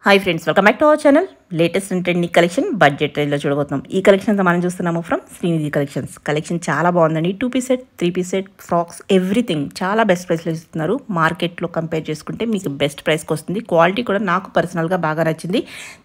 Hi friends, welcome back to our channel. Latest and trending collection budget రేంజ్లో చూడబోతున్నాం. ఈ collection అంతా మనం చూస్తున్నాము ఫ్రమ్ శ్రీనిధి కలెక్షన్స్. కలెక్షన్ చాలా బాగుందండి. 2 piece set, 3 piece set, frocks, everything చాలా బెస్ట్ ప్రైస్లో ఇస్తున్నారు. మార్కెట్లో కంపేర్ చేసుకుంటే మీకు బెస్ట్ ప్రైస్కి వస్తుంది. క్వాలిటీ కూడా నాకు పర్సనల్గా బాగా నచ్చింది.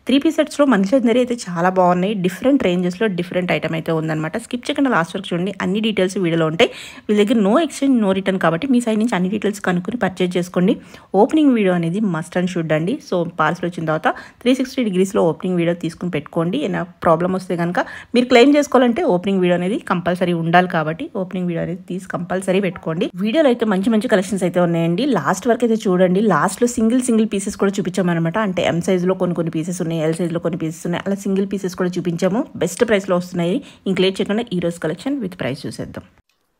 3 పీస్ సెట్స్లో మంచి అయితే చాలా బాగున్నాయి. డిఫరెంట్ రేంజెస్లో డిఫరెంట్ ఐటమ్ అయితే ఉందన్నమాట. స్కిప్ చేయకుండా లాస్ట్ వరకు చూడండి. అన్ని డీటెయిల్స్ వీడియోలో ఉంటాయి. వీళ్ళ దగ్గర నో ఎక్స్చేంజ్, నో రిటర్న్ కాబట్టి మీ సైడ్ నుంచి అన్ని డీటెయిల్స్ కనుక్కొని పర్చేజ్ చేసుకోండి. ఓపెనింగ్ వీడియో అనేది మస్ట్ అండ్ షుడ్ అండి. సో పార్సల్ వచ్చిన తర్వాత 360 డిగ్రీస్లో ఓపెనింగ్ వీడియో తీసుకుని పెట్టుకోండి. ఏమైనా ప్రాబ్లం వస్తే కనుక మీరు క్లెయిమ్ చేసుకోవాలంటే ఓపెనింగ్ వీడియో అనేది కంపల్సరీ ఉండాలి కాబట్టి ఓపెనింగ్ వీడియో అనేది కంపల్సరీ పెట్టుకోండి. వీడియోలో అయితే మంచి కలెక్షన్స్ అయితే ఉన్నాయండి. లాస్ట్ వరకు అయితే చూడండి. లాస్ట్లో సింగిల్ పీసెస్ కూడా చూపించామన్నమాట. అంటే ఎం సైజ్లో కొన్ని పీసెస్ ఉన్నాయి, ఎల్ సైజ్లో కొన్ని పీసెస్ ఉన్నాయి. అలా సింగిల్ పీసెస్ కూడా చూపించాము. బెస్ట్ ప్రైస్లో వస్తున్నాయి. ఇంక లేట్ చేయకుండా ఈ రోజు కలెక్షన్ విత్ ప్రైస్ చూసేద్దాం.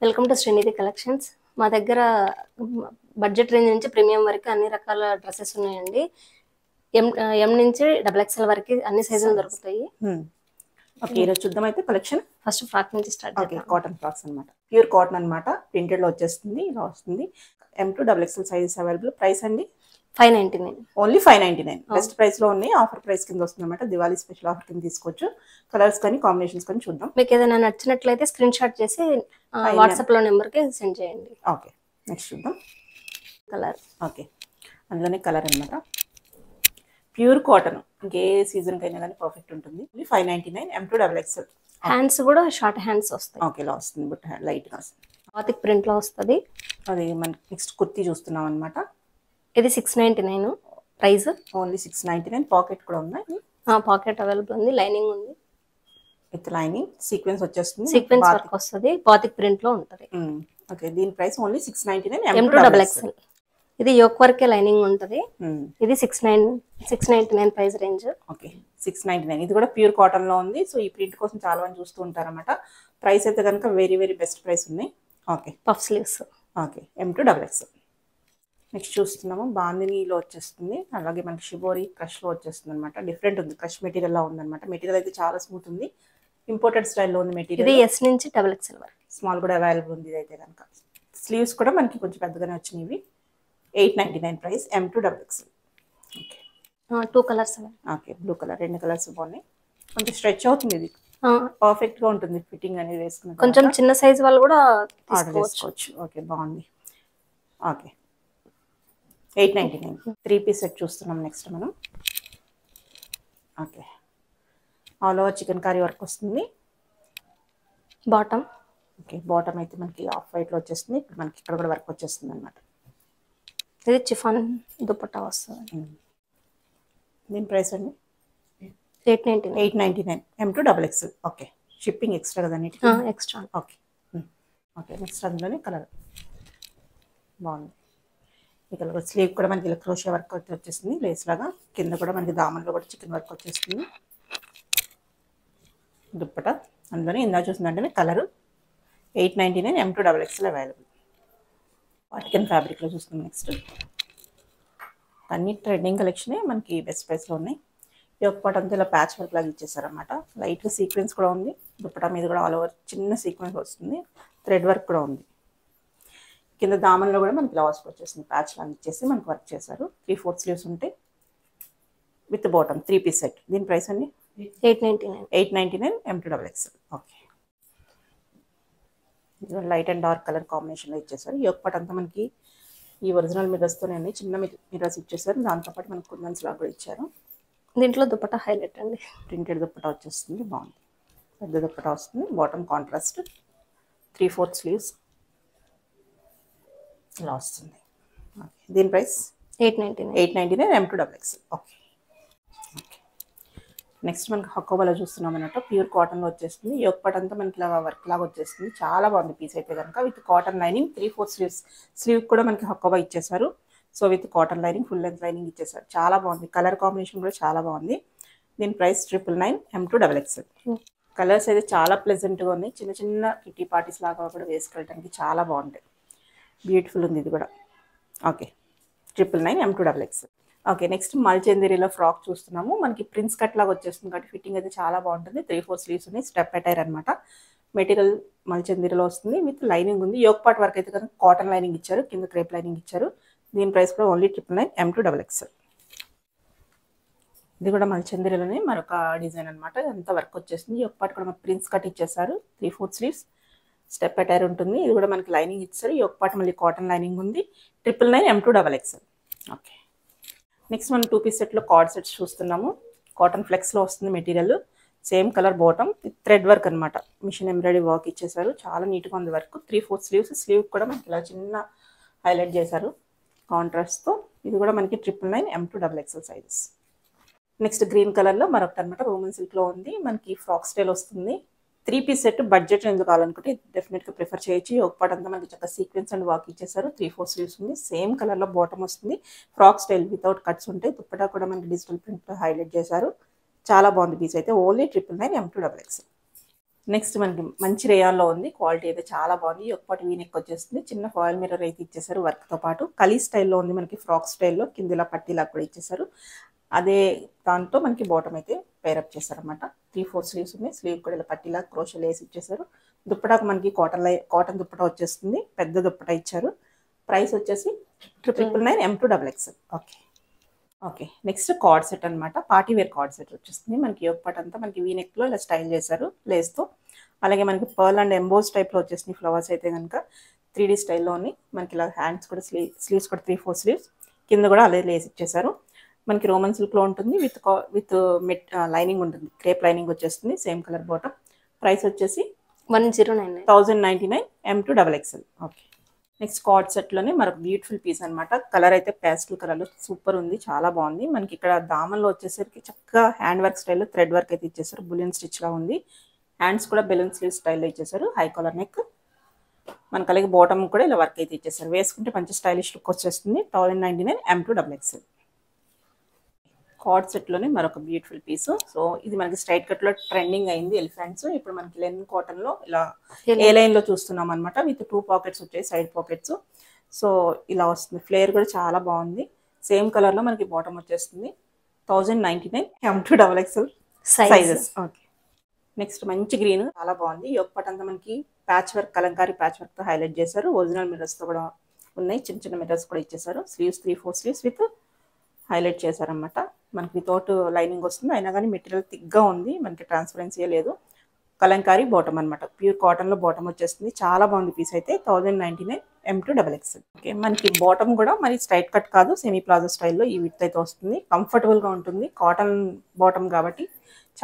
Welcome to Srinidhi collections. మా దగ్గర బడ్జెట్ రేంజ్ నుంచి ప్రీమియం వరకు అన్ని రకాల డ్రెస్సెస్ ఉన్నాయండి. ఎం నుంచి XXL వరకు అన్ని సైజులు దొరుకుతాయి. ఓకే, ఈరోజు చూద్దాం అయితే కలెక్షన్. ఫస్ట్ ఫ్రాక్ నుంచి స్టార్ట్. ఓకే, కాటన్ ఫ్రాక్స్ అనమాట. ప్యూర్ కాటన్ అనమాట. ప్రింటెడ్ లో వచ్చేస్తుంది. ఇలా వస్తుంది. M to XXL sizes available. Price అండి 599. ఓన్లీ 599. బెస్ట్ ప్రైస్ లో ఉన్నాయి. ఆఫర్ ప్రైస్ కింద వస్తుంది అనమాట. దివాళీ స్పెషల్ ఆఫర్ కింద తీసుకోవచ్చు. కలర్స్ కానీ కాంబినేషన్స్ కానీ చూద్దాం. మీకు ఏదైనా నచ్చినట్లయితే స్క్రీన్ షాట్ చేసి వాట్సాప్ లో నెంబర్ కి సెండ్ చేయండి. ఓకే, నెక్స్ట్ చూద్దాం. కలర్ ఓకే, అందులోనే కలర్ అనమాట. Pure cotton. ఇంకే సీజన్ కైనా కానీ పర్ఫెక్ట్ ఉంటుంది. 599. M to XXL. హ్యాండ్స్ కూడా షార్ట్ హ్యాండ్స్ వస్తాయి. ఓకే, ఇలా వస్తుంది. బట్ లైట్ గా వస్తుంది. బాతిక్ ప్రింట్ లో వస్తుంది. అది మనకి నెక్స్ట్ కుర్తీ చూస్తున్నాం అనమాట. ఇది 699 ప్రైస్. ఓన్లీ 699. పాకెట్ కూడా ఉంది. పాకెట్ అవైలబుల్ ఉంది. లైనింగ్ ఉంది. విత్ లైనింగ్ సీక్వెన్స్ వచ్చేస్తుంది. సీక్వెన్స్ వర్క్ వస్తుంది. బాతిక్ ప్రింట్ లో ఉంటుంది. ఓకే, దీని price only 699. M to XXL. ఇది యోక్ వర్క్ లైనింగ్ ఉంటుంది. ఇది 699 ప్రైస్ రేంజ్. ఓకే, 699. ఇది కూడా ప్యూర్ కాటన్ లో ఉంది. సో ఈ ప్రింట్ కోసం చాలా మంది చూస్తూ ఉంటారన్నమాట. ప్రైస్ అయితే కనుక వెరీ బెస్ట్ ప్రైస్ ఉన్నాయి. Okay, puff sleeves. Okay, M to XXL. Next చూస్తున్నాము. బాందినీలో వచ్చేస్తుంది. అలాగే మనకి షిబోరి క్రష్ లో వచ్చేస్తుంది అనమాట. డిఫరెంట్ ఉంది. క్రష్ మెటీరియల్ లా ఉందన్నమాట. మెటీరియల్ అయితే చాలా స్మూత్ ఉంది. ఇంపోర్టెడ్ స్టైల్లో ఉంది మెటీరియల్. ఇది S నుంచి XXL వరకు. స్మాల్ కూడా అవైలబుల్ ఉంది. ఇది అయితే కనుక స్లీవ్స్ కూడా మనకి కొంచెం పెద్దగానే వచ్చినాయి. 899 price. M to XXL. Okay, 2 colours. Okay, blue colour. 2 colours బాగున్నాయి. కొంచెం స్ట్రెచ్ అవుతుంది. ఇది పర్ఫెక్ట్ గా ఉంటుంది. ఫిట్టింగ్ అనేది వేసుకున్న కొంచెం చిన్న సైజ్ వాళ్ళు కూడా ఆర్డర్ చేసుకోవచ్చు. ఓకే, బాగుంది. ఓకే, 899. 3 పీస్ సెట్ చూస్తున్నాం నెక్స్ట్ మనం. Okay, all over chicken curry work వస్తుంది. బాటమ్. ఓకే, బాటమ్ అయితే మనకి ఆఫ్ వైట్ లో వచ్చేస్తుంది. ఇప్పుడు మనకి ఇక్కడ కూడా వర్క్ వచ్చేస్తుంది అనమాట. ఇది చిఫాన్ దుపట్టా వస్తుంది. దీని ప్రైస్ అండి 899. 899. M to XXL. Okay, shipping extra కదండి. ఎక్స్ట్రా. ఓకే, ఓకే, నెక్స్ట్ అందులోనే కలర్ బాగుంది. ఈ కలర్ స్లీవ్ కూడా మనకి ఇలా క్రోషియా వర్క్ వచ్చేస్తుంది. లేస్ లాగా. కింద కూడా మనకి దామన్లో కూడా చికెన్ వర్క్ వచ్చేస్తుంది. దుప్పట అందులోనే ఇందా చూసిందంటే colour. 899. M to XXL available. వాటికన్ ఫ్యాబ్రిక్లో చూస్తున్నాం నెక్స్ట్. అన్ని ట్రెండింగ్ కలెక్షనే మనకి బెస్ట్ ప్రైస్లో ఉన్నాయి. ఈ ఒక పాట అంతా ఇలా ప్యాచ్ వర్క్ లాగా ఇచ్చేసారనమాట. లైట్గా సీక్వెన్స్ కూడా ఉంది. దుప్పటా మీద కూడా ఆల్ ఓవర్ చిన్న సీక్వెన్స్ వస్తుంది. థ్రెడ్ వర్క్ కూడా ఉంది. కింద దామన్లో కూడా మనకి లాస్ట్ వచ్చేసింది. ప్యాచ్ లాగా ఇచ్చేసి మనకి వర్క్ చేశారు. 3/4 స్లీవ్స్ ఉంటాయి విత్ బాటమ్. 3 piece set. దీని ప్రైస్ అండి 899. 899. M to XXL. Okay, light and dark colour కాంబినేషన్లో ఇచ్చేసారు. ఈ ఒక పాట అంతా మనకి ఈ ఒరిజినల్ మిర్రర్స్తోనే అన్ని చిన్న మిర్రర్స్ ఇచ్చేసారు. దాంతోపాటు మనకు కుందన్స్ లాగా కూడా ఇచ్చారు. దీంట్లో దుపట్టా హైలైట్ అండి. ప్రింటెడ్ దుప్పటా వచ్చేస్తుంది. బాగుంది. పెద్ద దుప్పటా వస్తుంది. Bottom contrast. 3/4 స్లీవ్స్ ఇలా వస్తుంది. ఓకే, దీని price 899. 899. M to XXL. Okay, next మనకి హకోబాలో చూస్తున్నాం అన్నట్టు. ప్యూర్ కాటన్లో వచ్చేస్తుంది. ఈ ఒక పాట అంతా మనకి ఇలా వర్క్ లాగా వచ్చేస్తుంది. చాలా బాగుంది పీస్ అయితే కనుక. With cotton lining. 3/4 sleeves. Sleeve కూడా మనకి హకోబా ఇచ్చేసారు. So with cotton lining, full length lining ఇచ్చేసారు. చాలా బాగుంది. కలర్ కాంబినేషన్ కూడా చాలా బాగుంది. దీని price 999. M to XXL. Colours అయితే చాలా ప్లెజెంట్గా ఉన్నాయి. చిన్న కిటీ పార్టీస్ లాగా కూడా వేసుకెళ్ళడానికి చాలా బాగుంటాయి. బ్యూటిఫుల్ ఉంది ఇది కూడా. Okay, 999. M to XXL. Okay, next మల్చందేరిలో ఫ్రాక్ చూస్తున్నాము. మనకి ప్రిన్స్ కట్ లాగా వచ్చేస్తుంది కాబట్టి ఫిట్టింగ్ అయితే చాలా బాగుంటుంది. 3/4 స్లీవ్స్ ఉన్నాయి. స్టెప్ అటైర్ అనమాట. మెటీరియల్ మల్చందేరిలో వస్తుంది. విత్ లైనింగ్ ఉంది. యోక్ పార్ట్ వర్క్ అయితే కనుక కాటన్ లైనింగ్ ఇచ్చారు. కింద క్రేప్ లైనింగ్ ఇచ్చారు. దీని ప్రైస్ కూడా ఓన్లీ 999. M to XXL. ఇది కూడా మన చంద్రలోనే మరొక డిజైన్ అనమాట. అంత వర్క్ వచ్చేస్తుంది. ఒక పాటు కూడా మనకి ప్రిన్స్ కట్ ఇచ్చేసారు. 3/4 స్లీవ్స్, స్టెప్ అటైర్ ఉంటుంది. ఇది కూడా మనకి లైనింగ్ ఇచ్చారు. ఈ ఒక పాటు మళ్ళీ కాటన్ లైనింగ్ ఉంది. 999 M2XXL. ఓకే, నెక్స్ట్ మనం 2 పీస్ సెట్లో కార్డ్ సెట్స్ చూస్తున్నాము. కాటన్ ఫ్లెక్స్లో వస్తుంది material. Same colour bottom with thread work అనమాట. మిషన్ ఎంబ్రాయిడరీ వర్క్ ఇచ్చేసారు. చాలా నీట్గా ఉంది వర్క్. 3/4 స్లీవ్స్, స్లీవ్ కూడా మనకి ఇలా చిన్న హైలైట్ చేశారు కాంట్రాస్ట్తో. ఇది కూడా మనకి 999 M2XXL సైజెస్. నెక్స్ట్ గ్రీన్ కలర్లో మరొకటి అనమాట. రోమన్ సిల్క్లో ఉంది. మనకి ఫ్రాక్ స్టైల్ వస్తుంది. 3 పీస్ సెట్ బడ్జెట్ ఎందుకు కావాలనుకుంటే డెఫినెట్గా ప్రిఫర్ చేయొచ్చు. ఒక పాట అంతా మనకి చక్కగా సీక్వెన్స్ అండ్ వర్క్ ఇచ్చేసారు. 3/4 స్లీవ్స్ ఉంది. సేమ్ కలర్లో బాటమ్ వస్తుంది. ఫ్రాక్ స్టైల్ వితౌట్ కట్స్ ఉంటాయి. దుప్పటా కూడా మనకి డిజిటల్ ప్రింట్ హైలైట్ చేశారు. చాలా బాగుంది పీస్ అయితే. Only 999 M2XXL. నెక్స్ట్ మనకి మంచి రేయాన్లో ఉంది. క్వాలిటీ అయితే చాలా బాగుంది. ఒక పాటు వీనెక్ వచ్చేస్తుంది. చిన్న ఫాయిల్ మిర్రర్ అయితే ఇచ్చేసారు వర్క్తో పాటు. కలీ స్టైల్లో ఉంది మనకి. ఫ్రాక్ స్టైల్లో కింద ఇలా పట్టీలా కూడా ఇచ్చేసారు. అదే దాంతో మనకి బాటమ్ అయితే పేరప్ చేశారనమాట. 3/4 స్లీవ్స్ ఉన్నాయి. స్లీవ్ కూడా ఇలా పట్టీలా క్రోషల్ వేసి ఇచ్చేసారు. దుప్పటాకు మనకి కాటన్ దుప్పటా వచ్చేస్తుంది. పెద్ద దుప్పటా ఇచ్చారు. ప్రైస్ వచ్చేసి 999 M2XXL. Okay, next cord set అనమాట. పార్టీ వేర్ కార్డ్ సెట్ వచ్చేస్తుంది. మనకి ఒక పాట అంతా మనకి వీనెక్లో ఇలా స్టైల్ చేశారు లేస్తో. అలాగే మనకి పర్ల్ అండ్ ఎంబోస్ టైప్లో వచ్చేసింది. ఫ్లవర్స్ అయితే కనుక 3D స్టైల్లోని మనకి ఇలా హ్యాండ్స్ కూడా స్లీవ్స్ కూడా 3/4 స్లీవ్స్. కింద కూడా అదే లేస్ ఇచ్చేసారు. మనకి రోమన్ సిల్క్లో ఉంటుంది. విత్ లైనింగ్ ఉంటుంది. క్రేప్ లైనింగ్ వచ్చేస్తుంది. Same colour bottom. ప్రైస్ వచ్చేసి 1099 M2XXL. ఓకే, నెక్స్ట్ కార్డ్ సెట్లోనే మరొక బ్యూటిఫుల్ పీస్ అనమాట. కలర్ అయితే ప్యాస్టల్ కలర్లో సూపర్ ఉంది. చాలా బాగుంది. మనకి ఇక్కడ దామన్లో వచ్చేసరికి చక్కగా హ్యాండ్ వర్క్ స్టైల్లో థ్రెడ్ వర్క్ అయితే ఇచ్చేసారు. బులియన్ స్టిచ్లా ఉంది. హ్యాండ్స్ కూడా బెలూన్ స్లీవ్ స్టైల్లో ఇచ్చేసారు. High collar neck. మనకి అలాగే బాటమ్ కూడా ఇలా వర్క్ అయితే ఇచ్చేసారు. వేసుకుంటే మంచి స్టైలిష్ లుక్ వచ్చేస్తుంది. 1099 M2XXL. కార్డ్ సెట్లోనే మరొక బ్యూటిఫుల్ పీస్. సో ఇది మనకి స్ట్రైట్ కట్లో ట్రెండింగ్ అయింది ఎలిఫెంట్స్. ఇప్పుడు మనకి లెన్ కాటన్లో ఇలా ఏ లైన్లో చూస్తున్నాం అనమాట. విత్ 2 పాకెట్స్ వచ్చాయి, సైడ్ పాకెట్స్. సో ఇలా వస్తుంది. ఫ్లేర్ కూడా చాలా బాగుంది. సేమ్ కలర్లో మనకి బాటమ్ వచ్చేస్తుంది. 1099 M2XXL సైజెస్. ఓకే, నెక్స్ట్ మంచి గ్రీన్ చాలా బాగుంది. ఈ ఒక్కటి అంతా మనకి ప్యాచ్ వర్క్, కలంకారీ ప్యాచ్ వర్క్తో హైలైట్ చేశారు. ఒరిజినల్ మిర్రర్స్తో కూడా ఉన్నాయి. చిన్న చిన్న మిర్రర్స్ కూడా ఇచ్చేసారు. స్లీవ్స్ 3/4 స్లీవ్స్ విత్ హైలైట్ చేశారనమాట. మనకి వితౌట్ లైనింగ్ వస్తుంది. అయినా కానీ మెటీరియల్ థిక్గా ఉంది. మనకి ట్రాన్స్పరెన్సీ లేదు. కలంకారీ బాటమ్ అనమాట. ప్యూర్ కాటన్లో బాటమ్ వచ్చేస్తుంది. చాలా బాగుంది పీస్ అయితే. 1099 M2XXL. ఓకే, మనకి బాటమ్ కూడా మరి స్ట్రైట్ కట్ కాదు, సెమీ ప్లాజో స్టైల్లో ఈ విత్ అయితే వస్తుంది. కంఫర్టబుల్గా ఉంటుంది. కాటన్ బాటమ్ కాబట్టి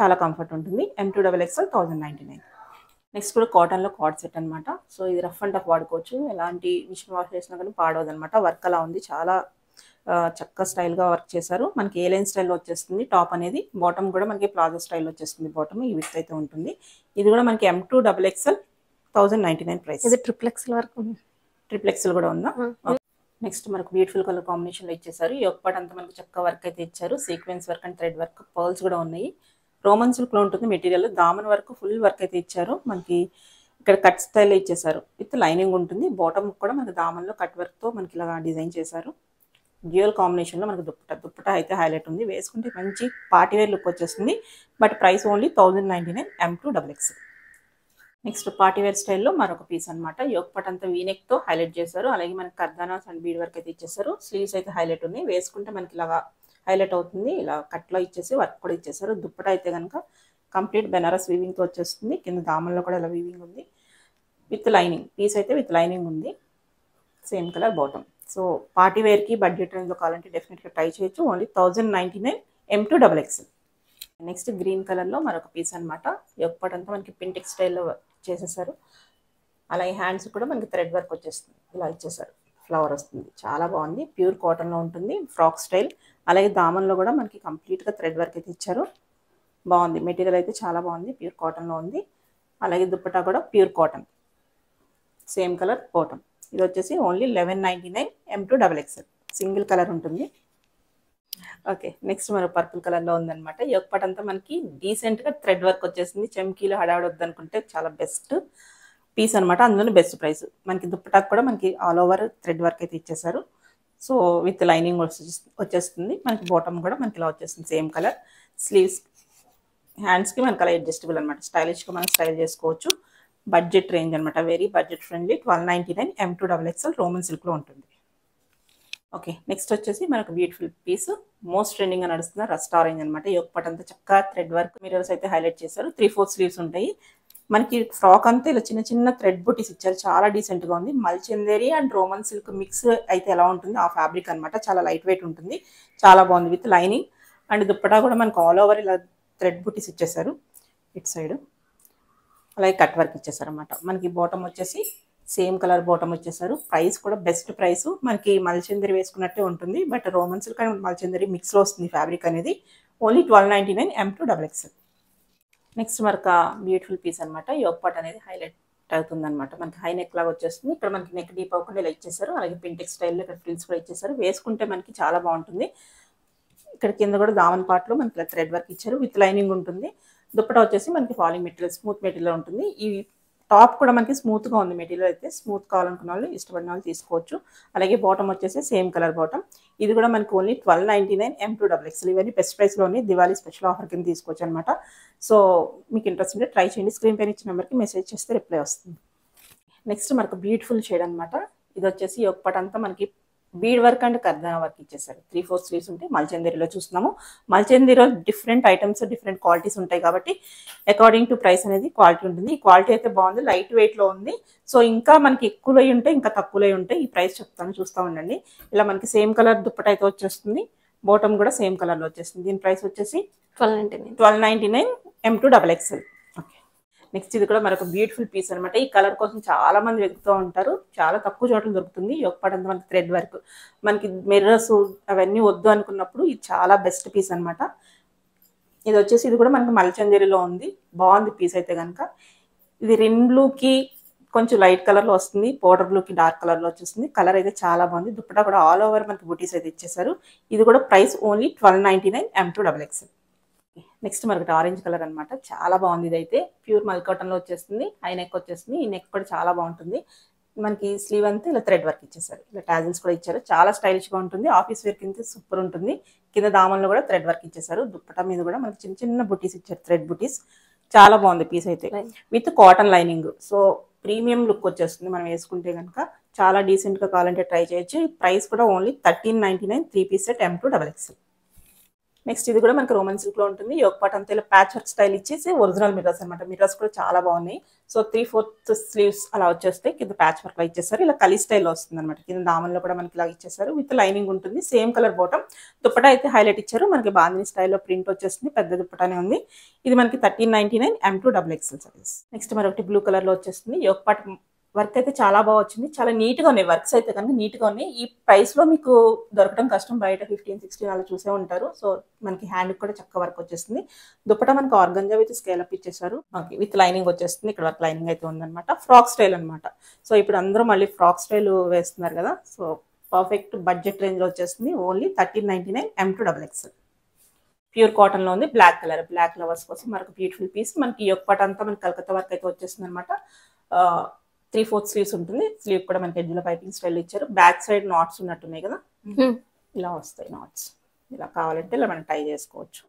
చాలా కంఫర్ట్ ఉంటుంది. M2XXL 1099. నెక్స్ట్ కూడా కాటన్లో కార్డ్ సెట్ అనమాట. సో ఇది రఫ్ అండ్ టఫ్ వాడుకోవచ్చు. ఎలాంటి మిషన్ వాష్ చేసినా కానీ పాడవదు అనమాట. వర్క్ అలా ఉంది. చాలా చక్కగా స్టైల్గా వర్క్ చేశారు. మనకి ఏ లైన్ స్టైల్లో వచ్చేస్తుంది టాప్ అనేది. బాటమ్ కూడా మనకి ప్లాజో స్టైల్లో వచ్చేస్తుంది. బాటమ్ ఈ విత్ అయితే ఉంటుంది. ఇది కూడా మనకి M2XXL 1099 ప్రైస్. ఇది XXL వరకు ఉంది. XXL కూడా ఉందా? నెక్స్ట్ మనకు బ్యూటిఫుల్ కలర్ కాంబినేషన్లో ఇచ్చేసారు. ఈ ఒక్కటి అంతా మనకి చక్కగా వర్క్ అయితే ఇచ్చారు. Sequence work and thread work, pearls కూడా ఉన్నాయి. రోమన్ సిల్క్లో ఉంటుంది మెటీరియల్. దామన్ వరకు ఫుల్ వర్క్ అయితే ఇచ్చారు. మనకి ఇక్కడ కట్ స్టైల్లో ఇచ్చేసారు. విత్ లైనింగ్ ఉంటుంది. బాటమ్ కూడా మనకి దామన్లో కట్ వర్క్తో మనకి ఇలా డిజైన్ చేశారు. డ్యూయల్ కాంబినేషన్లో మనకి దుప్పటా అయితే హైలైట్ ఉంది. వేసుకుంటే మంచి పార్టీవేర్ లుక్ వచ్చేస్తుంది. But price only 1099 M2XXL. Next partywear స్టైల్లో మరొక పీస్ అనమాట. యోగపట్ అంతా వీనెక్తో హైలైట్ చేశారు. అలాగే మనకి కర్దానాస్ అండ్ బీడ్ వర్క్ అయితే ఇచ్చేసారు. స్లీవ్స్ అయితే హైలైట్ ఉన్నాయి. వేసుకుంటే మనకి ఇలాగా హైలైట్ అవుతుంది. ఇలా కట్లో ఇచ్చేసి వర్క్ కూడా ఇచ్చేసారు. దుప్పటా అయితే కనుక కంప్లీట్ బెనారస్ వీవింగ్తో వచ్చేస్తుంది. కింద దామన్లో కూడా ఇలా వీవింగ్ ఉంది. విత్ లైనింగ్ పీస్ అయితే విత్ లైనింగ్ ఉంది. Same colour bottom. So party వేర్కి బడ్జెట్ రేంజ్లో కావాలంటే డెఫినెట్గా ట్రై చేయొచ్చు. Only 1099 M2XXL. నెక్స్ట్ గ్రీన్ కలర్లో మరొక పీస్ అనమాట. యొక్కపటంతా మనకి పింటెక్ స్టైల్లో చేసేసారు. అలాగే హ్యాండ్స్ కూడా మనకి థ్రెడ్ వర్క్ వచ్చేస్తుంది. ఇలా ఇచ్చేసారు. ఫ్లవర్ వస్తుంది. చాలా బాగుంది. ప్యూర్ కాటన్లో ఉంటుంది. Frock style. అలాగే దామన్లో కూడా మనకి కంప్లీట్గా థ్రెడ్ వర్క్ అయితే ఇచ్చారు. బాగుంది. మెటీరియల్ అయితే చాలా బాగుంది. ప్యూర్ కాటన్లో ఉంది. అలాగే దుప్పటా కూడా pure cotton. Same colour bottom. ఇది వచ్చేసి ఓన్లీ 1199 M2XXL. సింగిల్ కలర్ ఉంటుంది. ఓకే, నెక్స్ట్ మరో పర్పుల్ కలర్లో ఉందన్నమాట. ఈ ఒక్కటి అంతా మనకి డీసెంట్గా థ్రెడ్ వర్క్ వచ్చేసింది. చెమ్కీలు హడావడొద్దు అనుకుంటే చాలా బెస్ట్ పీస్ అనమాట. అందులో బెస్ట్ ప్రైస్. మనకి దుప్పటాకు కూడా మనకి ఆల్ ఓవర్ థ్రెడ్ వర్క్ అయితే ఇచ్చేసారు. సో విత్ లైనింగ్ వచ్చేస్తుంది. మనకి బాటమ్ కూడా మనకి ఇలా వచ్చేస్తుంది. Same colour. స్లీవ్స్ హ్యాండ్స్కి మనకి అలా అడ్జస్టబుల్ అనమాట. స్టైలిష్గా మనం స్టైల్ చేసుకోవచ్చు. బడ్జెట్ రేంజ్ అనమాట. Very budget friendly. 1299 M2XXL Roman సిల్క్లో ఉంటుంది. ఓకే, నెక్స్ట్ వచ్చేసి మనకు బ్యూటిఫుల్ పీస్ మోస్ట్ ట్రెండింగ్ గా నడుస్తున్న రస్ట్ ఆరెంజ్ అనమాట. యోక్ పార్ట్ అంతా చక్కగా థ్రెడ్ వర్క్ మిరర్స్ అయితే హైలైట్ చేశారు. 3/4 స్లీవ్స్ ఉంటాయి. మనకి ఫ్రాక్ అంతా ఇలా చిన్న చిన్న థ్రెడ్ బుటీస్ ఇచ్చారు. చాలా డీసెంట్ గా ఉంది. మల్చందేరి అండ్ రోమన్ సిల్క్ మిక్స్ అయితే ఎలా ఉంటుంది ఆ ఫ్యాబ్రిక్ అనమాట. చాలా లైట్ వెయిట్ ఉంటుంది. చాలా బాగుంది విత్ లైనింగ్. అండ్ దుప్పటా కూడా మనకు ఆల్ ఓవర్ ఇలా థ్రెడ్ బుటీస్ ఇచ్చేసారు. ఇటు సైడ్ అలాగే కట్ వర్క్ ఇచ్చేసారు అనమాట. మనకి బాటమ్ వచ్చేసి సేమ్ కలర్ బాటమ్ వచ్చేసారు. ప్రైస్ కూడా బెస్ట్ ప్రైస్. మనకి మల్చందరి వేసుకున్నట్టే ఉంటుంది. బట్ రోమన్ సిల్క్ అండ్ మల్చందరి మిక్స్లో వస్తుంది ఫ్యాబ్రిక్ అనేది. Only 1299 M2 XXL. నెక్స్ట్ మరొక బ్యూటిఫుల్ పీస్ అనమాట. యోక్ పార్ట్ అనేది హైలైట్ అవుతుంది అనమాట. మనకి హై నెక్ లాగా వచ్చేస్తుంది. ఇక్కడ మనకి నెక్ డీప్ అవ్వకుండా ఇలా ఇచ్చేసారు. అలాగే పింటెక్ స్టైల్లో ఇక్కడ ఫ్రిల్స్ కూడా ఇచ్చేసారు. వేసుకుంటే మనకి చాలా బాగుంటుంది. ఇక్కడ కింద కూడా దామన్ పార్ట్లో మనకి ఇలా థ్రెడ్ వర్క్ ఇచ్చారు. విత్ లైనింగ్ ఉంటుంది. దుప్పటా వచ్చేసి మనకి ఫాలింగ్ మెటీరియల్ స్మూత్ మెటీరియల్ ఉంటుంది. ఈ టాప్ కూడా మనకి స్మూత్గా ఉంది. మెటీరియల్ అయితే స్మూత్ కావాలనుకున్న వాళ్ళు ఇష్టపడిన వాళ్ళు తీసుకోవచ్చు. అలాగే బాటమ్ వచ్చేసి సేమ్ కలర్ బాటమ్. ఇది కూడా మనకి ఓన్లీ 1299 M2 XXL. ఇవన్నీ బెస్ట్ ప్రైస్లోని దివాళీ స్పెషల్ ఆఫర్ కింద తీసుకోవచ్చు అనమాట. సో మీకు ఇంట్రెస్ట్ ఉంటే ట్రై చేయండి. స్క్రీన్ పైన ఇచ్చిన నెంబర్కి మెసేజ్ చేస్తే రిప్లై వస్తుంది. నెక్స్ట్ మనకు బ్యూటిఫుల్ షేడ్ అనమాట. ఇది వచ్చేసి యోక్ పార్ట్ అంతా మనకి బీడ్ వర్క్ అండ్ కర్దానా వర్క్ ఇచ్చేసారు. 3/4 స్లీవ్స్ ఉంటాయి. మల్చందేరిలో చూస్తున్నాము. మల్చందేరిలో డిఫరెంట్ ఐటమ్స్ డిఫరెంట్ క్వాలిటీస్ ఉంటాయి కాబట్టి అకార్డింగ్ టు ప్రైస్ అనేది క్వాలిటీ ఉంటుంది. ఈ క్వాలిటీ అయితే బాగుంది. లైట్ వెయిట్లో ఉంది. సో ఇంకా మనకి ఎక్కువలో ఉంటాయి, ఇంకా తక్కువలో ఉంటాయి. ఈ ప్రైస్ చెప్తాను, చూస్తూ ఉండండి. ఇలా మనకి సేమ్ కలర్ దుప్పట అయితే వచ్చేస్తుంది. బాటమ్ కూడా సేమ్ కలర్లో వచ్చేస్తుంది. దీని ప్రైస్ వచ్చేసి 1299 M2 XXL. నెక్స్ట్ ఇది కూడా మరొక బ్యూటిఫుల్ పీస్ అనమాట. ఈ కలర్ కోసం చాలా మంది వెతుకుతూ ఉంటారు. చాలా తక్కువ చోట్ల దొరుకుతుంది. యోక్ పార్ట్ అంతా మనకి థ్రెడ్ వర్క్, మనకి మిర్రర్స్ అవన్నీ వద్దు అనుకున్నప్పుడు ఇది చాలా బెస్ట్ పీస్ అనమాట. ఇది వచ్చేసి ఇది కూడా మనకి మల్చందేరిలో ఉంది. బాగుంది పీస్ అయితే కనుక. ఇది రిన్ బ్లూకి కొంచెం లైట్ కలర్లో వస్తుంది. పౌడర్ బ్లూకి డార్క్ కలర్లో వచ్చేస్తుంది. కలర్ అయితే చాలా బాగుంది. దుప్పటా కూడా ఆల్ ఓవర్ మనకి బూటీస్ అయితే ఇచ్చేసారు. ఇది కూడా price only 1299 M2 XXL. Next మరొకటి ఆరెంజ్ కలర్ అనమాట. చాలా బాగుంది. ఇది అయితే ప్యూర్ మల్ కాటన్లో వచ్చేస్తుంది. హై నెక్ వచ్చేస్తుంది. ఈ నెక్ కూడా చాలా బాగుంటుంది. మనకి స్లీవ్ అంతా ఇలా థ్రెడ్ వర్క్ ఇచ్చేసారు. ఇలా టాజిల్స్ కూడా ఇచ్చారు. చాలా స్టైలిష్గా ఉంటుంది. ఆఫీస్ వేర్ కింద సూపర్ ఉంటుంది. కింద దామన్లో కూడా థ్రెడ్ వర్క్ ఇచ్చేసారు. దుప్పటా మీద కూడా మనకి చిన్న చిన్న బుటీస్ ఇచ్చారు. థ్రెడ్ బుటీస్. చాలా బాగుంది పీస్ అయితే with cotton lining. So premium look వచ్చేస్తుంది మనం వేసుకుంటే కనుక. చాలా డీసెంట్గా కావాలంటే ట్రై చేయొచ్చు. ప్రైస్ కూడా only 1399 3-piece set M2 XXL. Next ఇది కూడా మనకి రోమన్ సిల్క్ లో ఉంటుంది. యోక్ పార్ట్ అంతా ఇలా ప్యాచ్ వర్క్ స్టైల్ ఇచ్చేసి ఒరిజినల్ మిర్రర్స్ అనమాట. మిర్రర్స్ కూడా చాలా బాగున్నాయి. సో 3/4 స్లీవ్స్ అలా వచ్చేస్తే కింద ప్యాచ్ వర్క్ లో ఇచ్చేసారు. ఇలా కలీ స్టైల్లో వస్తుంది అనమాట. కింద దామన్లో కూడా మనకి ఇలా ఇచ్చేసారు. విత్ లైనింగ్ ఉంటుంది. Same colour bottom. దుప్పటా అయితే హైలైట్ ఇచ్చారు. మనకి బాందిని స్టైల్లో ప్రింట్ వచ్చేస్తుంది. పెద్ద దుప్పటానే ఉంది. ఇది మనకి 1399 M2 XXL సైజ్. నెక్స్ట్ మరొకటి బ్లూ కలర్ లో వచ్చేస్తుంది. యోక్ పార్ట్ వర్క్ అయితే చాలా బాగా వచ్చింది. చాలా నీట్గా ఉన్నాయి. వర్క్స్ అయితే కనుక నీట్గా ఉన్నాయి. ఈ ప్రైస్లో మీకు దొరకడం కష్టం. బయట 15-16 అలా చూసే ఉంటారు. సో మనకి హ్యాండ్కి కూడా చక్క వర్క్ వచ్చేస్తుంది. దుప్పటా మనకి ఆర్గంజా విత్ స్కేలప్ ఇచ్చేసారు. ఓకే విత్ లైనింగ్ వచ్చేస్తుంది. ఇక్కడ వర్క్ లైనింగ్ అయితే ఉందన్నమాట. ఫ్రాక్ స్టైల్ అనమాట. సో ఇప్పుడు అందరూ మళ్ళీ ఫ్రాక్ స్టైల్ వేస్తున్నారు కదా. సో పర్ఫెక్ట్ బడ్జెట్ రేంజ్లో వచ్చేస్తుంది. Only 1399 M2 XXL. ప్యూర్ కాటన్లో ఉంది. Black colour. బ్లాక్ లవర్స్ కోసం మరొక బ్యూటిఫుల్ పీస్. మనకి యోక్ పార్ట్ అంతా మనకి కలకత్తా వర్క్ అయితే వచ్చేస్తుంది అనమాట. 3/4 స్లీవ్స్ ఉంటుంది. స్లీవ్ కూడా మనకి ఎడ్జ్లో పైపింగ్ స్టైల్ ఇచ్చారు. బ్యాక్ సైడ్ నాట్స్ ఉన్నట్టున్నాయి కదా. ఇలా వస్తాయి నాట్స్. ఇలా కావాలంటే ఇలా మనం టై చేసుకోవచ్చు.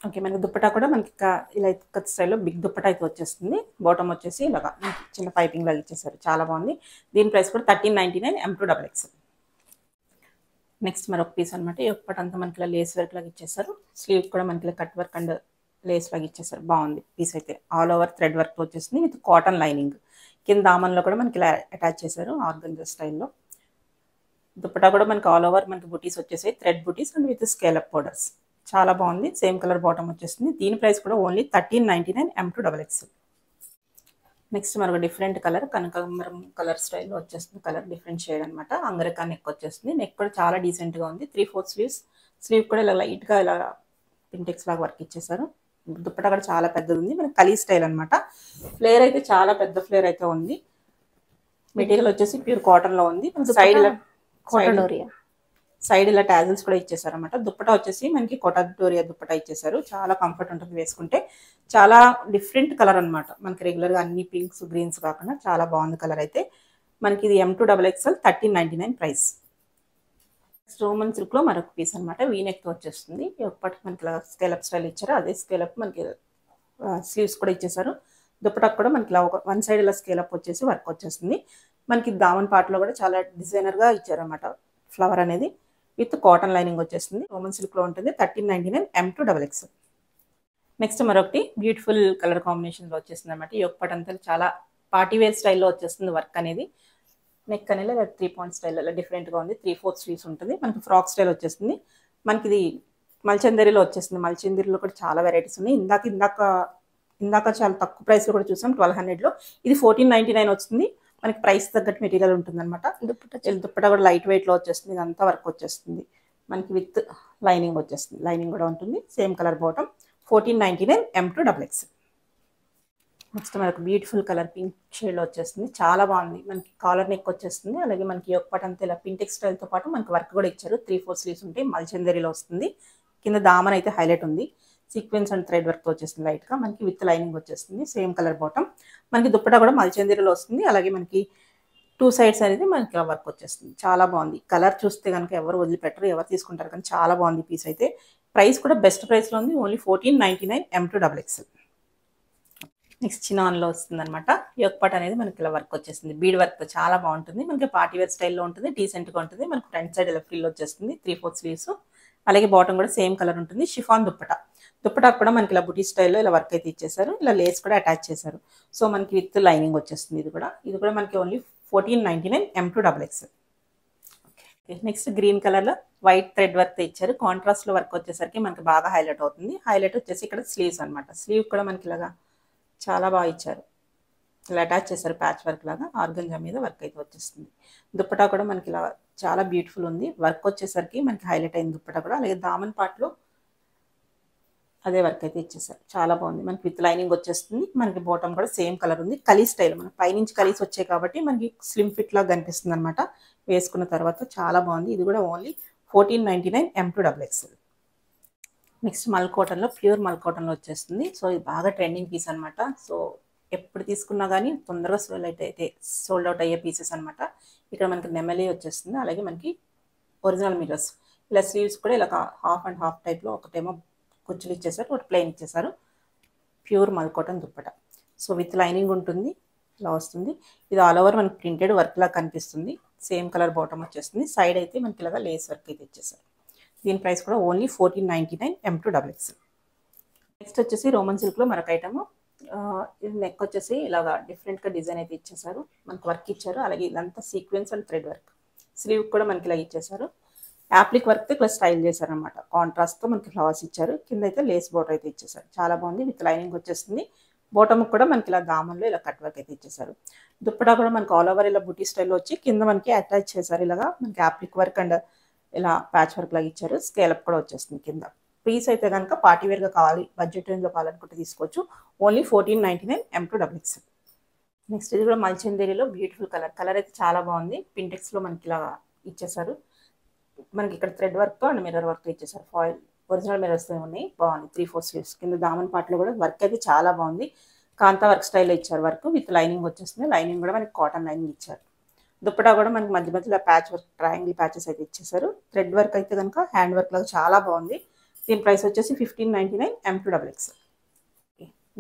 ఓకే మనకి దుప్పటా కూడా మనకి ఇలా కట్ స్టైల్లో బిగ్ దుప్పటా అయితే వచ్చేస్తుంది. బాటమ్ వచ్చేసి ఇలాగా చిన్న పైపింగ్ లాగా ఇచ్చేసారు. చాలా బాగుంది. దీని ప్రైస్ కూడా 1399 M2 XXL. నెక్స్ట్ మరొక పీస్ అనమాట. యోక్ పార్ట్ అంతా మనకి ఇలా లేస్ వర్క్ లాగా ఇచ్చేసారు. స్లీవ్ కూడా మనకి ఇలా కట్ వర్క్ అండ్ లేస్ లాగా ఇచ్చేసారు. బాగుంది పీస్ అయితే. ఆల్ ఓవర్ థ్రెడ్ వర్క్ వచ్చేస్తుంది విత్ కాటన్ లైనింగ్. కింద దామన్లో కూడా మనకి ఇలా అటాచ్ చేశారు ఆర్గంజా స్టైల్లో. దుప్పటా కూడా మనకి ఆల్ ఓవర్ మనకి బుటీస్ వచ్చేసాయి. Thread buttis and with scale up powders. చాలా బాగుంది. సేమ్ కలర్ బాటమ్ వచ్చేస్తుంది. దీని ప్రైస్ కూడా ఓన్లీ 1399 M2 XXL. నెక్స్ట్ మరొక డిఫరెంట్ కలర్ కనకాంబరం కలర్ స్టైల్లో వచ్చేస్తుంది. కలర్ డిఫరెంట్ షేడ్ అనమాట. అంగరకా నెక్ వచ్చేస్తుంది. నెక్ కూడా చాలా డీసెంట్గా ఉంది. 3/4 స్లీవ్స్. స్లీవ్ కూడా ఇలా లైట్గా ఇలా పింటెక్స్ లాగా వర్క్ ఇచ్చేసారు. దుప్పటా కూడా చాలా పెద్దది ఉంది. మనకి కలీ స్టైల్ అనమాట. ఫ్లేర్ అయితే చాలా పెద్ద ఫ్లేర్ అయితే ఉంది. మెటీరియల్ వచ్చేసి ప్యూర్ కాటన్ లో ఉంది. సైడ్ ఇలా టాజిల్స్ కూడా ఇచ్చేసారు అనమాట. దుప్పటా వచ్చేసి మనకి కొటాడోరియా దుప్పటా ఇచ్చేసారు. చాలా కంఫర్ట్ ఉంటుంది వేసుకుంటే. చాలా డిఫరెంట్ కలర్ అనమాట. మనకి రెగ్యులర్ గా అన్ని పింక్స్ గ్రీన్స్ కాకుండా చాలా బాగుంది కలర్ అయితే. మనకి ఇది M2 XXL 1399 price. Roman silk లో మరొక పీస్ అనమాట. వీనెక్ తో వచ్చేస్తుంది. ఒకటి మనకి స్కేలప్ స్టైల్ ఇచ్చారు. అదే స్కేలప్ మనకి స్లీవ్స్ కూడా ఇచ్చేసారు. దుప్పటా కూడా మనకి ఇలా వన్ సైడ్ ఇలా స్కేలప్ వచ్చేసి వర్క్ వచ్చేస్తుంది. మనకి దామన్ పార్ట్ లో కూడా చాలా డిజైనర్ గా ఇచ్చారు అనమాట ఫ్లవర్ అనేది. విత్ కాటన్ లైనింగ్ వచ్చేస్తుంది. రోమన్ సిల్క్లో ఉంటుంది. 1399 M2XX. నెక్స్ట్ మరొకటి బ్యూటిఫుల్ కలర్ కాంబినేషన్లో వచ్చేస్తుంది అనమాట. ఈ యొక్క అంతా చాలా పార్టీవేర్ స్టైల్లో వచ్చేస్తుంది వర్క్ అనేది. నెక్ అనేది 3 పాయింట్ స్టైల్లో డిఫరెంట్గా ఉంది. 3/4 స్లీవ్స్ ఉంటుంది. మనకి ఫ్రాక్ స్టైల్ వచ్చేస్తుంది. మనకి ఇది మల్చందరిలో వచ్చేస్తుంది. మల్చందరిలో కూడా చాలా వెరైటీస్ ఉన్నాయి. ఇందాక చాలా తక్కువ ప్రైస్లో కూడా చూసాం 1200లో. ఇది 1499 వస్తుంది. మనకి ప్రైస్ తగ్గట్టు మెటీరియల్ ఉంటుంది అనమాట. దుప్పట కూడా లైట్ వెయిట్లో వచ్చేస్తుంది. ఇదంతా వర్క్ వచ్చేస్తుంది. మనకి విత్ లైనింగ్ వచ్చేస్తుంది. లైనింగ్ కూడా ఉంటుంది. Same colour bottom. 1499 M2XX. Next మనకు బ్యూటిఫుల్ కలర్ పింక్ షేడ్లో వచ్చేస్తుంది. చాలా బాగుంది. మనకి కాలర్ నెక్ వచ్చేస్తుంది. అలాగే మనకి ఒక పాట అంతా ఇలా పింటెక్ స్టైల్తో పాటు మనకి వర్క్ కూడా ఇచ్చారు. 3/4 స్లీవ్స్ ఉంటాయి. మల్చందరిలో వస్తుంది. కింద దామన్ అయితే హైలైట్ ఉంది. సీక్వెన్స్ అండ్ థ్రెడ్ వర్క్ వచ్చేస్తుంది లైట్గా. మనకి విత్ లైనింగ్ వచ్చేస్తుంది. Same colour bottom. మనకి దుప్పట కూడా మల్చందరిలో వస్తుంది. అలాగే మనకి 2 సైడ్స్ అనేది మనకి వర్క్ వచ్చేస్తుంది. చాలా బాగుంది. కలర్ చూస్తే కనుక ఎవరు వదిలిపెట్టరు, ఎవరు తీసుకుంటారు, కానీ చాలా బాగుంది పీస్ అయితే. ప్రైస్ కూడా బెస్ట్ ప్రైస్లో ఉంది. Only 1499 M2XX. నెక్స్ట్ చినాన్లో వస్తుంది అనమాట. యోగపాట్ అనేది మనకి ఇలా వర్క్ వచ్చేస్తుంది. బీడ్ వర్క్తో చాలా బాగుంటుంది. మనకి పార్టీవేర్ స్టైల్లో ఉంటుంది. డీసెంట్గా ఉంటుంది. మనకి ఫ్రంట్ సైడ్ ఇలా ఫ్రిల్ వచ్చేస్తుంది. 3/4 స్లీవ్స్. అలాగే బాటమ్ కూడా సేమ్ కలర్ ఉంటుంది. షిఫాన్ దుప్పటా కూడా మనకి ఇలా బుటీ స్టైల్లో ఇలా వర్క్ అయితే ఇచ్చేసారు. ఇలా లేస్ కూడా అటాచ్ చేశారు. సో మనకి విత్ లైనింగ్ వచ్చేస్తుంది. ఇది కూడా మనకి ఓన్లీ 1499 M2XX. నెక్స్ట్ గ్రీన్ కలర్లో వైట్ థ్రెడ్ వర్క్ ఇచ్చారు. కాంట్రాస్ట్లో వర్క్ వచ్చేసరికి మనకి బాగా హైలైట్ అవుతుంది. హైలైట్ వచ్చేసి ఇక్కడ స్లీవ్స్ అనమాట. స్లీవ్ కూడా మనకి ఇలాగా చాలా బాగా ఇచ్చారు. ఇలా అటాచ్ చేశారు ప్యాచ్ వర్క్ లాగా. ఆర్గంజా మీద వర్క్ అయితే వచ్చేస్తుంది. దుప్పటా కూడా మనకి ఇలా చాలా బ్యూటిఫుల్ ఉంది. వర్క్ వచ్చేసరికి మనకి హైలైట్ అయింది దుప్పటా కూడా. అలాగే దామన్ పార్ట్లో అదే వర్క్ అయితే ఇచ్చేసారు. చాలా బాగుంది. మనకి విత్ లైనింగ్ వచ్చేస్తుంది. మనకి బాటమ్ కూడా సేమ్ కలర్ ఉంది. కలీ స్టైల్ మనకి పైనుంచి కలీస్ వచ్చాయి కాబట్టి మనకి స్లిమ్ ఫిట్ లాగా కనిపిస్తుంది అనమాట. వేసుకున్న తర్వాత చాలా బాగుంది. ఇది కూడా ఓన్లీ 1499 M2XX. నెక్స్ట్ మల్కోటన్లో ప్యూర్ మల్కోటన్లో వచ్చేస్తుంది. సో ఇది బాగా ట్రెండింగ్ పీస్ అనమాట. సో ఎప్పుడు తీసుకున్నా కానీ తొందరగా సోల్డ్ అవుట్ అయ్యే పీసెస్ అనమాట. ఇక్కడ మనకి నెమలి వచ్చేస్తుంది. అలాగే మనకి ఒరిజినల్ మిర్రర్స్. ఇలా స్లీవ్స్ కూడా ఇలా హాఫ్ అండ్ హాఫ్ టైప్లో ఒకటేమో కుచ్చులు ఇచ్చేసారు, ఒకటి ప్లెయిన్ ఇచ్చేసారు. Pure mul cotton dupatta. So with lining ఉంటుంది. ఇలా వస్తుంది. ఇది ఆల్ ఓవర్ మనకి ప్రింటెడ్ వర్క్ లాగా కనిపిస్తుంది. సేమ్ కలర్ బాటమ్ వచ్చేస్తుంది. సైడ్ అయితే మనకి ఇలాగా లేస్ వర్క్ అయితే ఇచ్చేసారు. దీని ప్రైస్ కూడా ఓన్లీ 1499 M2XX. నెక్స్ట్ వచ్చేసి రోమన్ సిల్క్లో మరొక ఐటమ్. ఇది నెక్ వచ్చేసి ఇలాగా డిఫరెంట్గా డిజైన్ అయితే ఇచ్చేసారు. మనకు వర్క్ ఇచ్చారు. అలాగే ఇదంతా sequence and thread work. Sleeve కూడా మనకి ఇలా ఇచ్చేసారు. యాప్లిక్ వర్క్తో ఇట్లా స్టైల్ చేశారనమాట. కాంట్రాస్ట్తో మనకి ఫ్లవర్స్ ఇచ్చారు. కింద అయితే లేస్ బోటర్ అయితే ఇచ్చేసారు. చాలా బాగుంది. విత్ లైనింగ్ వచ్చేస్తుంది. బాటమ్ కూడా మనకి ఇలా దామన్లో ఇలా కట్ వర్క్ అయితే ఇచ్చేసారు. దుప్పటా కూడా మనకి ఆల్ ఓవర్ ఇలా బుటీ స్టైల్లో వచ్చి కింద మనకి అటాచ్ చేశారు. ఇలాగా మనకి యాప్లిక్ వర్క్ అండ్ ఇలా ప్యాచ్ వర్క్ లాగా ఇచ్చారు. స్కేలప్ కూడా వచ్చేస్తుంది కింద. పీస్ అయితే కనుక పార్టీవేర్గా కావాలి, బడ్జెట్ రేంజ్లో కావాలనుకుంటే తీసుకోవచ్చు. Only 1499 M2XX. నెక్స్ట్ ఇది కూడా మల్చందేరిలో బ్యూటిఫుల్ కలర్ అయితే చాలా బాగుంది. పింటెక్స్లో మనకి ఇలా ఇచ్చేసారు. మనకి ఇక్కడ thread work and mirror work ఇచ్చేసారు. ఫాయిల్ ఒరిజినల్ మిర్రర్స్ ఉన్నాయి. బాగుంది. 3/4 స్లీవ్స్. కింద దామన్ పార్ట్లో కూడా వర్క్ అయితే చాలా బాగుంది. కాంతా వర్క్ స్టైల్లో ఇచ్చారు. వర్క్ విత్ లైనింగ్ వచ్చేస్తుంది. లైనింగ్ కూడా మనకి కాటన్ లైనింగ్ ఇచ్చారు. దుప్పటా కూడా మనకి మధ్య మధ్యలో ప్యాచ్ వర్క్, ట్రయాంగిల్ ప్యాచెస్ అయితే ఇచ్చేసారు. థ్రెడ్ వర్క్ అయితే కనుక హ్యాండ్ వర్క్ లాగా చాలా బాగుంది. దీని ప్రైస్ వచ్చేసి 1599 M2XX.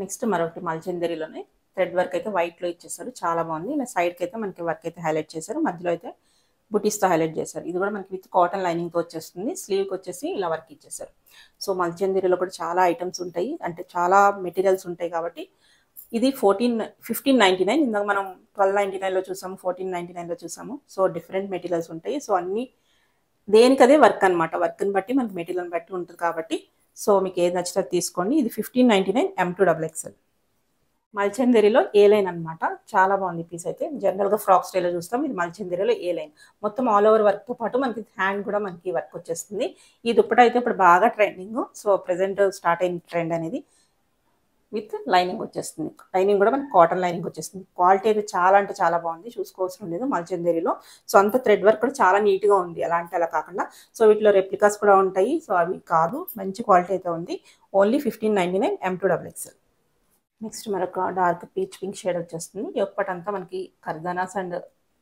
నెక్స్ట్ మరొకటి మల్చందరిలోనే థ్రెడ్ వర్క్ అయితే వైట్లో ఇచ్చేసారు. చాలా బాగుంది. ఇలా సైడ్కి అయితే మనకి వర్క్ అయితే హైలైట్ చేశారు. మధ్యలో అయితే బుటీస్తో హైలైట్ చేశారు. ఇది కూడా మనకి విత్ కాటన్ లైనింగ్తో వచ్చేస్తుంది. స్లీవ్కి వచ్చేసి ఇలా వర్క్ ఇచ్చేసారు. సో మల్చందరిలో కూడా చాలా ఐటమ్స్ ఉంటాయి, అంటే చాలా మెటీరియల్స్ ఉంటాయి కాబట్టి ఇది 1599. ఇందాక మనం 1299లో చూసాము, 1499లో చూసాము. సో డిఫరెంట్ మెటీరియల్స్ ఉంటాయి. సో అన్ని దేనికదే వర్క్ అనమాట. వర్క్ని బట్టి మనకి మెటీరియల్ని బట్టి ఉంటుంది కాబట్టి సో మీకు ఏది నచ్చితే తీసుకోండి. ఇది 1599 M2XX. మల్చందరిలో ఏ లైన్ అనమాట. చాలా బాగుంది పీస్ అయితే. జనరల్గా ఫ్రాక్ స్టైల్లో చూస్తాం. ఇది మల్చందరిలో ఏ లైన్. మొత్తం ఆల్ ఓవర్ వర్క్తో పాటు మనకి హ్యాండ్ కూడా మనకి వర్క్ వచ్చేస్తుంది. ఈ దుప్పట అయితే ఇప్పుడు బాగా ట్రెండింగ్. సో ప్రెసెంట్ స్టార్ట్ అయిన ట్రెండ్ అనేది విత్ లైనింగ్ వచ్చేస్తుంది. లైనింగ్ కూడా మనకి కాటన్ లైనింగ్ వచ్చేస్తుంది. క్వాలిటీ అయితే చాలా అంటే చాలా బాగుంది. చూసుకోవాల్సిన లేదు మల్చందరిలో. సో అంత థ్రెడ్ వర్క్ కూడా చాలా నీట్గా ఉంది. ఎలా అంటే అలా కాకుండా సో వీటిలో రెప్లికాస్ కూడా ఉంటాయి. సో అవి కాదు, మంచి క్వాలిటీ అయితే ఉంది. Only 1599 M2XX. నెక్స్ట్ మరొక డార్క్ పీచ్ పింక్ షేడ్ వచ్చేస్తుంది. యొక్కటి అంతా మనకి కర్దానాస్ అండ్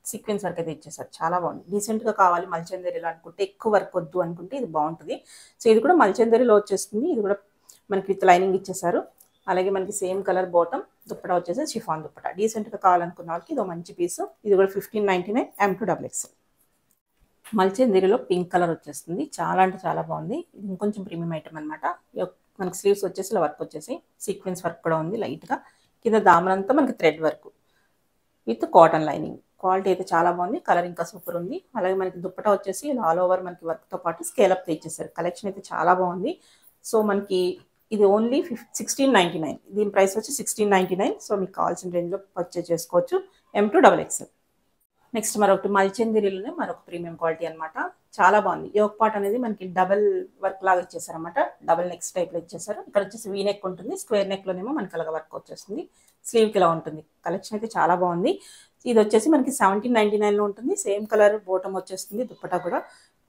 సీక్వెన్స్ వర్క్ అయితే ఇచ్చేసారు. చాలా బాగుంది. డీసెంట్గా కావాలి మల్చందరిలో అనుకుంటే, ఎక్కువ వర్క్ వద్దు అనుకుంటే ఇది బాగుంటుంది. సో ఇది కూడా మల్చందరిలో వచ్చేస్తుంది. ఇది కూడా మనకి విత్ లైనింగ్ ఇచ్చేసారు. అలాగే మనకి సేమ్ కలర్ బాటమ్. దుప్పటా వచ్చేసి షిఫాన్ దుప్పటా. డీసెంట్గా కావాలనుకున్న వాళ్ళకి ఇది మంచి పీసు. ఇది కూడా 1599 M2XX. మల్చేందిరిలో పింక్ కలర్ వచ్చేస్తుంది. చాలా అంటే చాలా బాగుంది. ఇది ఇంకొంచెం ప్రీమియం ఐటమ్ అనమాట. మనకి స్లీవ్స్ వచ్చేసి ఇలా వర్క్ వచ్చేసి సీక్వెన్స్ వర్క్ కూడా ఉంది లైట్గా. కింద దామనంతా మనకి thread work with cotton lining. Quality అయితే చాలా బాగుంది. కలర్ ఇంకా సూపర్ ఉంది. అలాగే మనకి దుప్పటా వచ్చేసి ఇలా ఆల్ ఓవర్ మనకి వర్క్తో పాటు స్కేలప్ ఇచ్చేసారు. కలెక్షన్ అయితే చాలా బాగుంది. సో మనకి ఇది ఓన్లీ 1699. దీని ప్రైస్ వచ్చి 1699. సో మీకు కావాల్సిన రేంజ్లో పర్చేజ్ చేసుకోవచ్చు. M2XXL. నెక్స్ట్ మరొకటి మల్చందిరిలోనే మరొక ప్రీమియం క్వాలిటీ అనమాట. చాలా బాగుంది. యోక్ పార్ట్ అనేది మనకి డబల్ వర్క్ లాగా ఇచ్చేసారు అనమాట. డబల్ నెక్స్ టైప్లో ఇచ్చేసారు. ఇక్కడ వచ్చేసి వీ నెక్ ఉంటుంది. స్క్వేర్ నెక్లోనేమో మనకి అలాగా వర్క్ వచ్చేస్తుంది. స్లీవ్కి ఇలా ఉంటుంది. కలెక్షన్ అయితే చాలా బాగుంది. ఇది వచ్చేసి మనకి 1799లో ఉంటుంది. సేమ్ కలర్ బోటమ్ వచ్చేస్తుంది. దుప్పటా కూడా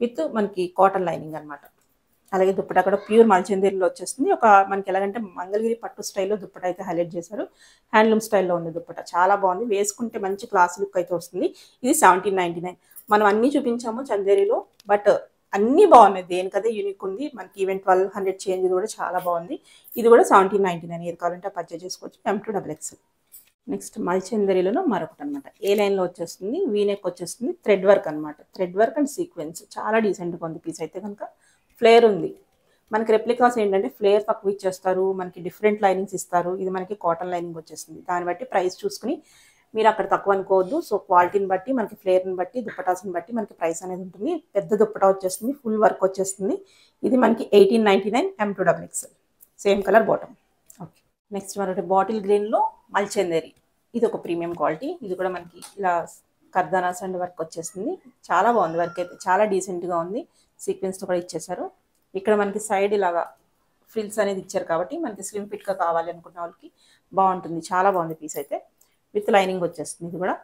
విత్ మనకి కాటన్ లైనింగ్ అనమాట. అలాగే దుప్పటా కూడా ప్యూర్ మల్చందిరిలో వచ్చేస్తుంది. ఒక మనకి ఎలాగంటే మంగళగిరి పట్టు స్టైల్లో దుప్పటా అయితే హైలైట్ చేశారు. హ్యాండ్లూమ్ స్టైల్లో ఉంది దుప్పటా. చాలా బాగుంది. వేసుకుంటే మంచి క్లాస్ లుక్ అయితే వస్తుంది. ఇది 1799. మనం అన్నీ చూపించాము చందేరిలో, బట్ అన్నీ బాగున్నాయి. దేనికదే యూనిక్ ఉంది. మనకి ఈవెన్ 1200 చేంజ్ కూడా చాలా బాగుంది. ఇది కూడా 1799. ఏది కావాలంటే పర్చేజ్ చేసుకోవచ్చు. M2XXL. నెక్స్ట్ మల్చందరిలో మరొకటి అనమాట. ఏ లైన్లో వచ్చేస్తుంది, వీనెక్ వచ్చేస్తుంది, థ్రెడ్ వర్క్ అనమాట. థ్రెడ్ వర్క్ అండ్ సీక్వెన్స్ చాలా డీసెంట్గా ఉంది. పీస్ అయితే కనుక ఫ్లేర్ ఉంది. మనకి రెప్లికాస్ ఏంటంటే ఫ్లేర్ తక్కువ ఇచ్చేస్తారు, మనకి డిఫరెంట్ లైనింగ్స్ ఇస్తారు. ఇది మనకి కాటన్ లైనింగ్ వచ్చేస్తుంది. దాన్ని బట్టి ప్రైస్ చూసుకుని మీరు అక్కడ తక్కువ అనుకోవద్దు. సో క్వాలిటీని బట్టి, మనకి ఫ్లేర్ని బట్టి, దుప్పటాస్ని బట్టి మనకి ప్రైస్ అనేది ఉంటుంది. పెద్ద దుప్పటా వచ్చేస్తుంది, ఫుల్ వర్క్ వచ్చేస్తుంది. ఇది మనకి 1899. M2XXL. Same colour bottom. Okay. Next మరొకటి బాటిల్ గ్రీన్లో మల్చందేరి. ఇది ఒక ప్రీమియం క్వాలిటీ. ఇది కూడా మనకి ఇలా కర్దానాస్ అండ్ వర్క్ వచ్చేస్తుంది. చాలా బాగుంది. వర్క్ అయితే చాలా డీసెంట్గా ఉంది. సీక్వెన్స్తో కూడా ఇచ్చేసారు. ఇక్కడ మనకి సైడ్ ఇలాగా ఫ్రిల్స్ అనేది ఇచ్చారు కాబట్టి మనకి స్లిమ్ ఫిట్గా కావాలి అనుకున్న వాళ్ళకి బాగుంటుంది. చాలా బాగుంది పీస్ అయితే. విత్ లైనింగ్ వచ్చేస్తుంది. ఇది కూడా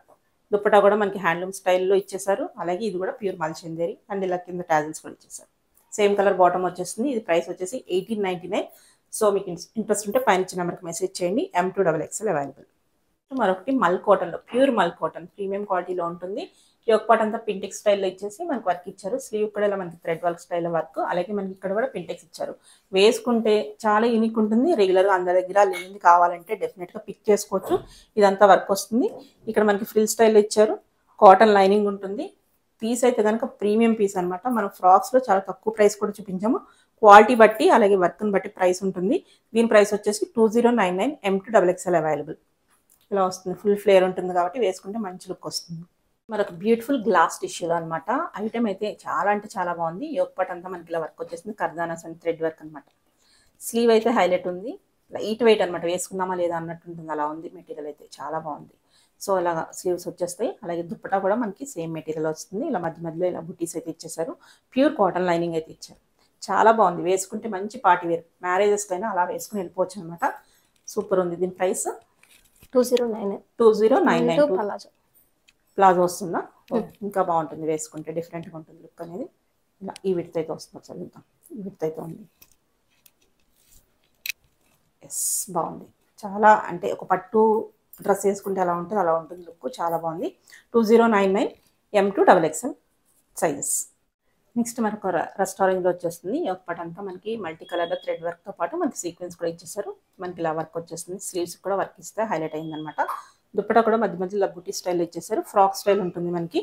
దుప్పటా కూడా మనకి హ్యాండ్లూమ్ స్టైల్లో ఇచ్చేసారు. అలాగే ఇది కూడా ప్యూర్ మల్చందేరి అండ్ ఇలా కింద టాజిల్స్ కూడా ఇచ్చేసారు. సేమ్ కలర్ బాటమ్ వచ్చేస్తుంది. ఇది ప్రైస్ వచ్చేసి 1899. సో మీకు ఇంట్రెస్ట్ ఉంటే పైన ఇచ్చిన నెంబర్కి మెసేజ్ చేయండి. M2XXL available. మరొకటి మల్ కాటన్లో ప్యూర్ మల్ కాటన్ ప్రీమియం క్వాలిటీలో ఉంటుంది. యోక్ పార్ట్ అంతా పింటెక్స్ స్టైల్లో ఇచ్చేసి మనకి వర్క్ ఇచ్చారు. స్లీవ్ కూడా ఇలా మనకి థ్రెడ్ వర్క్ స్టైల్లో వర్క్. అలాగే మనకి ఇక్కడ కూడా పింటెక్స్ ఇచ్చారు. వేసుకుంటే చాలా యూనిక్ ఉంటుంది. రెగ్యులర్గా అందరి దగ్గర లేనిది కావాలంటే డెఫినెట్గా పిక్ చేసుకోవచ్చు. ఇదంతా వర్క్ వస్తుంది. ఇక్కడ మనకి ఫ్రిల్ స్టైల్లో ఇచ్చారు. కాటన్ లైనింగ్ ఉంటుంది. పీస్ అయితే కనుక ప్రీమియం పీస్ అనమాట. మనం ఫ్రాక్స్లో చాలా తక్కువ ప్రైస్ కూడా చూపించాము. క్వాలిటీ బట్టి అలాగే వర్క్ని బట్టి ప్రైస్ ఉంటుంది. దీని ప్రైస్ వచ్చేసి 2099. M2XXL available. ఇలా వస్తుంది. ఫుల్ ఫ్లేర్ ఉంటుంది కాబట్టి వేసుకుంటే మంచి లుక్ వస్తుంది. మరొక బ్యూటిఫుల్ గ్లాస్ టిష్యూలో అనమాట. ఐటమ్ అయితే చాలా అంటే చాలా బాగుంది. యోక్ పార్ట్ అంతా మనకి ఇలా వర్క్ వచ్చేసింది. కర్దానాస్ అండ్ థ్రెడ్ వర్క్ అనమాట. స్లీవ్ అయితే హైలైట్ ఉంది. లైట్ వెయిట్ అనమాట. వేసుకుందామా లేదా అన్నట్టు ఉంటుంది. అలా ఉంది. మెటీరియల్ అయితే చాలా బాగుంది. సో ఇలాగ స్లీవ్స్ వచ్చేస్తాయి. అలాగే దుప్పటా కూడా మనకి సేమ్ మెటీరియల్ వస్తుంది. ఇలా మధ్య మధ్యలో ఇలా బుటీస్ అయితే ఇచ్చేసారు. ప్యూర్ కాటన్ లైనింగ్ అయితే ఇచ్చారు. చాలా బాగుంది. వేసుకుంటే మంచి పార్టీ వేర్, మ్యారేజెస్కైనా అలా వేసుకుని వెళ్ళిపోవచ్చు అనమాట. సూపర్ ఉంది. దీని ప్రైస్ 2099. ప్లాజో వస్తుందా? ఇంకా బాగుంటుంది. వేసుకుంటే డిఫరెంట్గా ఉంటుంది లుక్ అనేది. ఇలా ఈ విడ్త్ అయితే వస్తుంది. చదువుతాం. ఈ విడ్త్ అయితే ఉంది. ఎస్, బాగుంది. చాలా అంటే ఒక పట్టు డ్రెస్ వేసుకుంటే అలా ఉంటుంది, అలా ఉంటుంది లుక్. చాలా బాగుంది. 2099. M2XXL sizes. నెక్స్ట్ మనకు రెస్టారెంట్లో వచ్చేస్తుంది. యోక్ పార్ట్ అంతా మనకి మల్టీ కలర్లో థ్రెడ్ వర్క్తో పాటు మనకి సీక్వెన్స్ కూడా ఇచ్చేసారు. మనకి ఇలా వర్క్ వచ్చేస్తుంది. స్లీవ్స్ కూడా వర్క్ ఇస్తే హైలైట్ అయిందనమాట. దుప్పటా కూడా మధ్య మధ్యలో బుటీ స్టైల్లో ఇచ్చేసారు. ఫ్రాక్ స్టైల్ ఉంటుంది మనకి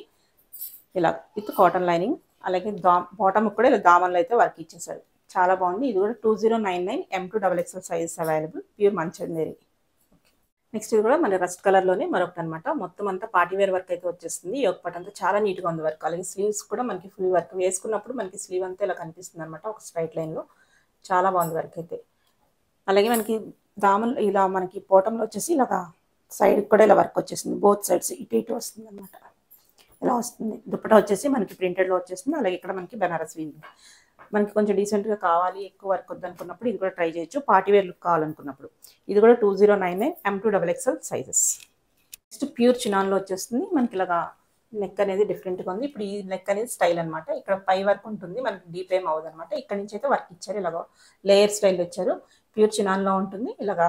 ఇలా విత్ కాటన్ లైనింగ్. అలాగే బాటమ్ కూడా ఇలా దామన్లో అయితే వర్క్ ఇచ్చేసారు. చాలా బాగుంది. ఇది కూడా 2099. M2XXL sizes available. ప్యూర్ మల్చందేరి. నెక్స్ట్ ఇది కూడా మన రస్ట్ కలర్లోనే మరొకటి అనమాట. మొత్తం అంతా పార్టీవేర్ వర్క్ అయితే వచ్చేస్తుంది. యోక్ పార్ట్ అంతా చాలా నీట్గా ఉంది వర్క్. అలాగే స్లీవ్స్ కూడా మనకి ఫుల్ వర్క్. వేసుకున్నప్పుడు మనకి స్లీవ్ అంతా ఇలా కనిపిస్తుంది అనమాట. ఒక స్ట్రైట్ లైన్లో చాలా బాగుంది వర్క్ అయితే. అలాగే మనకి దామన్ ఇలా మనకి పోటంలో వచ్చేసి ఇలా సైడ్ కూడా ఇలా వర్క్ వచ్చేసింది. బోత్ సైడ్స్ ఇటు ఇటు వస్తుంది అనమాట. ఇలా వస్తుంది. దుప్పటా వచ్చేసి మనకి ప్రింటెడ్లో వచ్చేస్తుంది. అలాగే ఇక్కడ మనకి బెనారస్ వీవింగ్. మనకి కొంచెం డీసెంట్గా కావాలి, ఎక్కువ వర్క్ వద్దనుకున్నప్పుడు ఇది కూడా ట్రై చేయొచ్చు. పార్టీవేర్ లుక్ కావాలనుకున్నప్పుడు. ఇది కూడా 2099. M2XXL sizes. నెక్స్ట్ ప్యూర్ చినాన్లో వచ్చేస్తుంది. మనకి ఇలాగా నెక్ అనేది డిఫరెంట్గా ఉంది. ఇప్పుడు ఈ నెక్ అనేది స్టైల్ అనమాట. ఇక్కడ పై వర్క్ ఉంటుంది. మనకి డీప్ ఏం అవ్వదు అనమాట. ఇక్కడ నుంచి అయితే వర్క్ ఇచ్చారు. ఇలాగ లేయర్ స్టైల్ ఇచ్చారు. ప్యూర్ చినాన్లో ఉంటుంది. ఇలాగా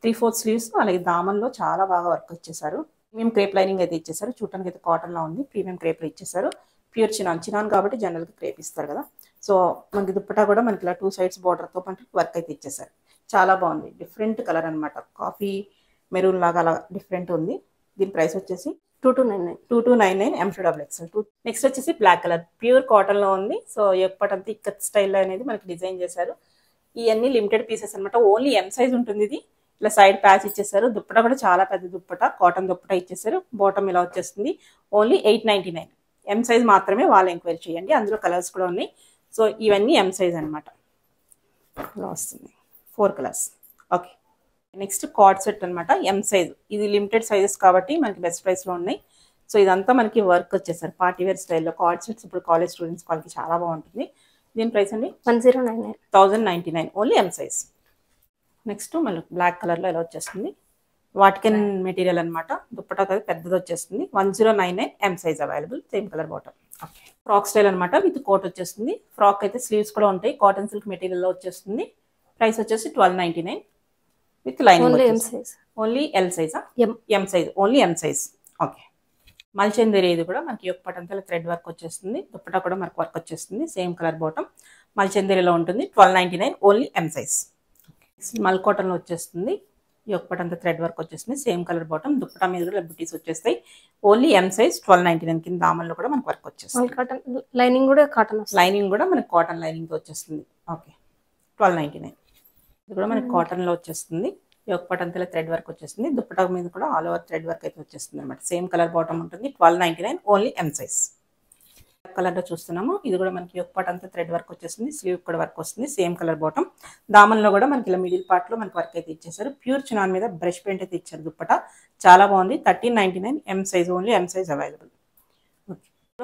3/4 స్లీవ్స్. అలాగే దామన్లో చాలా బాగా వర్క్ వచ్చేసారు. ప్రీమియం క్రేప్ లైనింగ్ అయితే ఇచ్చేసారు. చూడటానికి అయితే కాటన్లో ఉంది. ప్రీమియం క్రేప్లో ఇచ్చేసారు. ప్యూర్ చినాన్ కాబట్టి జనరల్గా క్రేప్ ఇస్తారు కదా. సో మనకి దుప్పటా కూడా మనకి ఇలా 2 సైడ్స్ బార్డర్తో పాటు వర్క్ అయితే ఇచ్చేసారు. చాలా బాగుంది. డిఫరెంట్ కలర్ అనమాట. కాఫీ మెరూన్ లాగా అలా డిఫరెంట్ ఉంది. దీని ప్రైస్ వచ్చేసి 2299. 2299 M2XL. నెక్స్ట్ వచ్చేసి బ్లాక్ కలర్ ప్యూర్ కాటన్ లో ఉంది. సో ఎప్పటంతా ఇక్కత్ స్టైల్లో అనేది మనకి డిజైన్ చేశారు. ఇవన్నీ లిమిటెడ్ పీసెస్ అనమాట. ఓన్లీ ఎం సైజ్ ఉంటుంది ఇది. ఇలా సైడ్ ప్యాచ్ ఇచ్చేసారు. దుప్పట కూడా చాలా పెద్ద దుప్పట, కాటన్ దుప్పట ఇచ్చేసారు. బాటమ్ ఇలా వచ్చేస్తుంది. ఓన్లీ 899. ఎం సైజ్ మాత్రమే వాళ్ళు ఎంక్వైరీ చేయండి. అందులో కలర్స్ కూడా ఉన్నాయి. సో ఇవన్నీ ఎం సైజ్ అనమాట. ఇలా వస్తుంది 4 colours. Okay, next cord set అనమాట. M size. ఇది లిమిటెడ్ సైజెస్ కాబట్టి మనకి బెస్ట్ ప్రైస్లో ఉన్నాయి. సో ఇదంతా మనకి వర్క్ వచ్చేసారు పార్టీ వేర్ స్టైల్లో. కార్డ్ సెట్స్ ఇప్పుడు కాలేజ్ స్టూడెంట్స్ వాళ్ళకి చాలా బాగుంటుంది. దీని ప్రైస్ అండి 1099. 1099 ఓన్లీ ఎం సైజ్. నెక్స్ట్ మళ్ళీ బ్లాక్ కలర్లో ఇలా వచ్చేస్తుంది. వాటికన్ మెటీరియల్ అనమాట. దుప్పటా పెద్దది వచ్చేస్తుంది. 1099 M size available. Same colour bottom. Okay, frock style అనమాట. విత్ కోట్ వచ్చేస్తుంది. ఫ్రాక్ అయితే స్లీవ్స్ కూడా ఉంటాయి. కాటన్ సిల్క్ మెటీరియల్లో వచ్చేస్తుంది. ప్రైస్ వచ్చేసి 1299 విత్ లైనింగ్. ఓన్లీ ఎల్ సైజా? M size. Only M size. Okay, మల్చందేరి. ఇది కూడా మనకి యొక్క పటంతా థ్రెడ్ వర్క్ వచ్చేస్తుంది. దుప్పటా కూడా మనకు వర్క్ వచ్చేస్తుంది. Same colour bottom. మల్చందేరిలో ఉంటుంది. 1299 ఓన్లీ ఎం సైజ్. మల్ కాటన్లో వచ్చేస్తుంది. యొక్క పటంతా థ్రెడ్ వర్క్ వచ్చేస్తుంది. Same colour bottom. దుప్పటా మీద కూడా బుటీస్ వచ్చేస్తాయి. Only M size. 1299 కింద దామన్లో కూడా మనకు వర్క్ వచ్చేస్తుంది. లైనింగ్ కూడా కాటన్. లైనింగ్ కూడా మనకి కాటన్ లైనింగ్తో వచ్చేస్తుంది. ఓకే, 1299. ఇది కూడా మనకి కాటన్లో వచ్చేస్తుంది. యొక్క పటంతా థ్రెడ్ వర్క్ వచ్చేస్తుంది. దుప్పటా మీద కూడా ఆల్ ఓవర్ థ్రెడ్ వర్క్ అయితే వచ్చేస్తుంది అనమాట. సేమ్ కలర్ బాటమ్ ఉంటుంది. 1299 ఓన్లీ ఎం సైజ్. కలర్లో చూస్తున్నాము. ఇది కూడా మనకి యొక్క పటంతా థ్రెడ్ వర్క్ వచ్చేస్తుంది. స్లీవ్ కూడా వర్క్ వస్తుంది. Same colour bottom. దామన్లో కూడా మనకి ఇలా మిడిల్ పార్ట్లో మనకి వర్క్ అయితే ఇచ్చేసారు. ప్యూర్ చినాన్ మీద బ్రష్ పెయింట్ అయితే ఇచ్చారు. దుప్పటా చాలా బాగుంది. 1399 M size. Only M size available.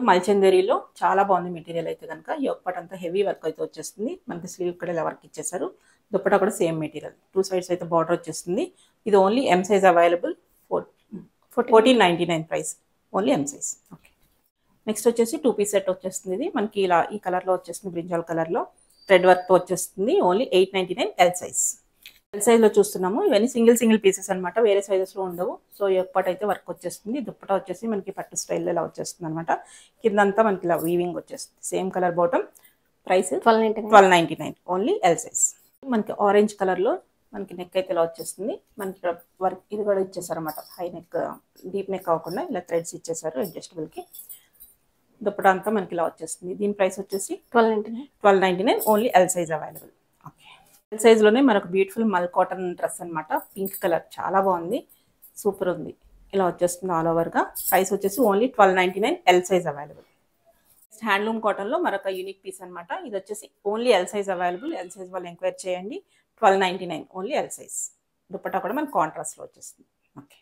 మల్చందేరిలో చాలా బాగుంది మెటీరియల్ అయితే కనుక. ఈ ఒక్కటంతా హెవీ వర్క్ అయితే వచ్చేస్తుంది. మనకి స్లీవ్ కూడా ఇలా వర్క్ ఇచ్చేసారు. దుప్పటా కూడా సేమ్ మెటీరియల్. 2 సైడ్స్ అయితే బార్డర్ వచ్చేస్తుంది. ఇది only M size available. 1499 price. Only M size. Okay, next వచ్చేసి 2 పీస్ సెట్ వచ్చేస్తుంది. ఇది మనకి ఇలా ఈ కలర్లో వచ్చేస్తుంది. బ్రింజాల్ కలర్లో థ్రెడ్ వర్క్తో వచ్చేస్తుంది. Only 899 L size. ఎల్ సైజ్లో చూస్తున్నాము. ఇవన్నీ సింగిల్ పీసెస్ అనమాట. వేరే సైజెస్లో ఉండవు. సో ఈ ఒక్కటి అయితే వర్క్ వచ్చేస్తుంది. దుప్పటా వచ్చేసి మనకి పట్టు స్టైల్లో ఇలా వచ్చేస్తుంది అనమాట. కిందంతా మనకి ఇలా వీవింగ్ వచ్చేస్తుంది. Same colour bottom. Price 1299 only L size. మనకి ఆరెంజ్ కలర్లో మనకి నెక్ అయితే ఇలా వచ్చేస్తుంది. మనకి వర్క్ ఇది కూడా ఇచ్చేసారు అనమాట. హై నెక్, డీప్ నెక్ అవ్వకుండా ఇలా థ్రెడ్స్ ఇచ్చేసారు అడ్జస్టబుల్కి. దుప్పటా అంతా మనకి ఇలా వచ్చేస్తుంది. దీని ప్రైస్ వచ్చేసి 1299 only L size available. Okay, L సైజ్లోనే మనకు బ్యూటిఫుల్ మల్ కాటన్ డ్రెస్ అనమాట. పింక్ కలర్ చాలా బాగుంది. సూపర్ ఉంది. ఇలా వచ్చేస్తుంది ఆల్ ఓవర్గా. ప్రైస్ వచ్చేసి only 1299 L size available. Handloom కాటన్లో మరొక యూనిక్ పీస్ అనమాట. ఇది వచ్చేసి only L size available. L size వాళ్ళు ఎంక్వైరీ చేయండి. 1299 ఓన్లీ ఎల్ సైజ్. దుప్పటా కూడా మనకి కాంట్రాస్ట్లో వచ్చేస్తుంది. ఓకే,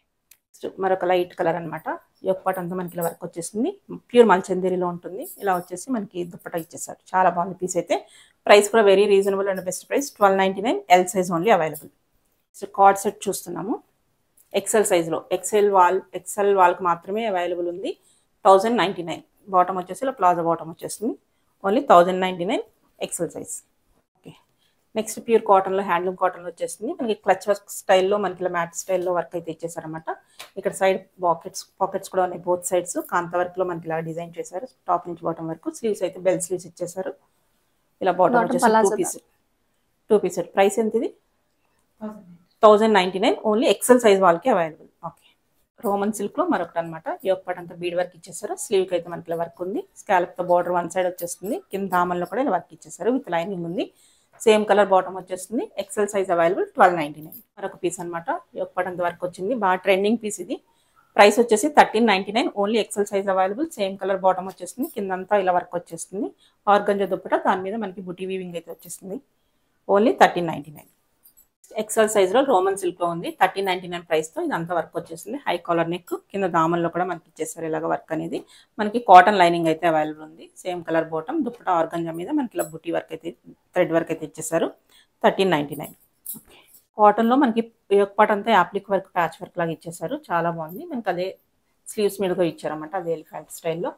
మరొక లైట్ కలర్ అనమాట. యొక్క పాట అంతా మనకి ఇలా వర్క్ వచ్చేస్తుంది. ప్యూర్ మల్చందేరిలో ఉంటుంది. ఇలా వచ్చేసి మనకి దుప్పటా ఇచ్చేసారు. చాలా బాగుంది పీస్ అయితే. ప్రైస్ కూడా very reasonable and best price. 1299 L size only available. So cord set చూస్తున్నాము. ఎక్సెల్ సైజ్లో. ఎక్సెల్ వాళ్ళకి మాత్రమే అవైలబుల్ ఉంది. 1099. బాటమ్ వచ్చేసి ఇలా ప్లాజా బాటమ్ వచ్చేస్తుంది. Only 1099 XL size. Okay, next pure కాటన్లో హ్యాండ్లూమ్ కాటన్లో వచ్చేస్తుంది. మనకి క్లచ్ వర్క్ స్టైల్లో మనకి ఇలా మ్యాట్ స్టైల్లో వర్క్ అయితే ఇచ్చేసారనమాట. ఇక్కడ సైడ్ పాకెట్స్ కూడా ఉన్నాయి. బోత్ సైడ్స్ కాంత వర్క్లో మనకి ఇలా డిజైన్ చేశారు. టాప్ నుంచి బాటమ్ వరకు. స్లీవ్స్ అయితే బెల్ స్లీవ్స్ ఇచ్చేసారు. ఇలా బాటమ్ వచ్చేసి 2 పీస్ సెట్. ప్రైస్ ఎంత ఇది? 1099 ఓన్లీ ఎక్సెల్ సైజ్ వాళ్ళకి అవైలబుల్. ఓకే, రోమన్ సిల్క్లో మరొకటి అనమాట. ఈ ఒక్క పాట అంతా బీడ్ వర్క్ ఇచ్చేసారు. స్లీవ్కి అయితే మనకి ఇలా వర్క్ ఉంది. స్కాలప్తో బార్డర్ 1 సైడ్ వచ్చేస్తుంది. కింద దామన్లో కూడా ఇలా వర్క్ ఇచ్చేసారు. విత్ లైనింగ్ ఉంది. సేమ్ కలర్ బాటమ్ వచ్చేస్తుంది. XL size available. 1299 మరొక పీస్ అనమాట. ఈ ఒక్క పాట అంత వర్క్ వచ్చింది. బాగా ట్రెండింగ్ పీస్ ఇది. ప్రైస్ వచ్చేసి 1399 only XL size available. Same colour bottom వచ్చేస్తుంది. కిందంతా ఇలా వర్క్ వచ్చేస్తుంది. ఆర్గంజా దుప్పట, దాని మీద మనకి బుటీ వీవింగ్ అయితే వచ్చేస్తుంది. ఓన్లీ 1399. ఎక్సెల్ సైజ్లో రోమన్ సిల్క్లో ఉంది. 1399 ప్రైస్తో ఇదంతా వర్క్ వచ్చేస్తుంది. High collar neck. కింద దామన్లో కూడా మనకి ఇచ్చేస్తారు ఇలాగ వర్క్ అనేది. మనకి కాటన్ లైనింగ్ అయితే అవైలబుల్ ఉంది. Same colour bottom. Dupatta organza మీద మనకి ఇలా బుటీ వర్క్ అయితే థ్రెడ్ వర్క్ అయితే ఇచ్చేసారు. 1399. కాటన్లో మనకి ఒక పాట అంతా యాప్లిక్ వర్క్, ప్యాచ్ వర్క్ లాగా ఇచ్చేసారు. చాలా బాగుంది. మనకి అదే స్లీవ్స్ మీదగా ఇచ్చారన్నమాట. అదే ఎలిఫెంట్ స్టైల్లో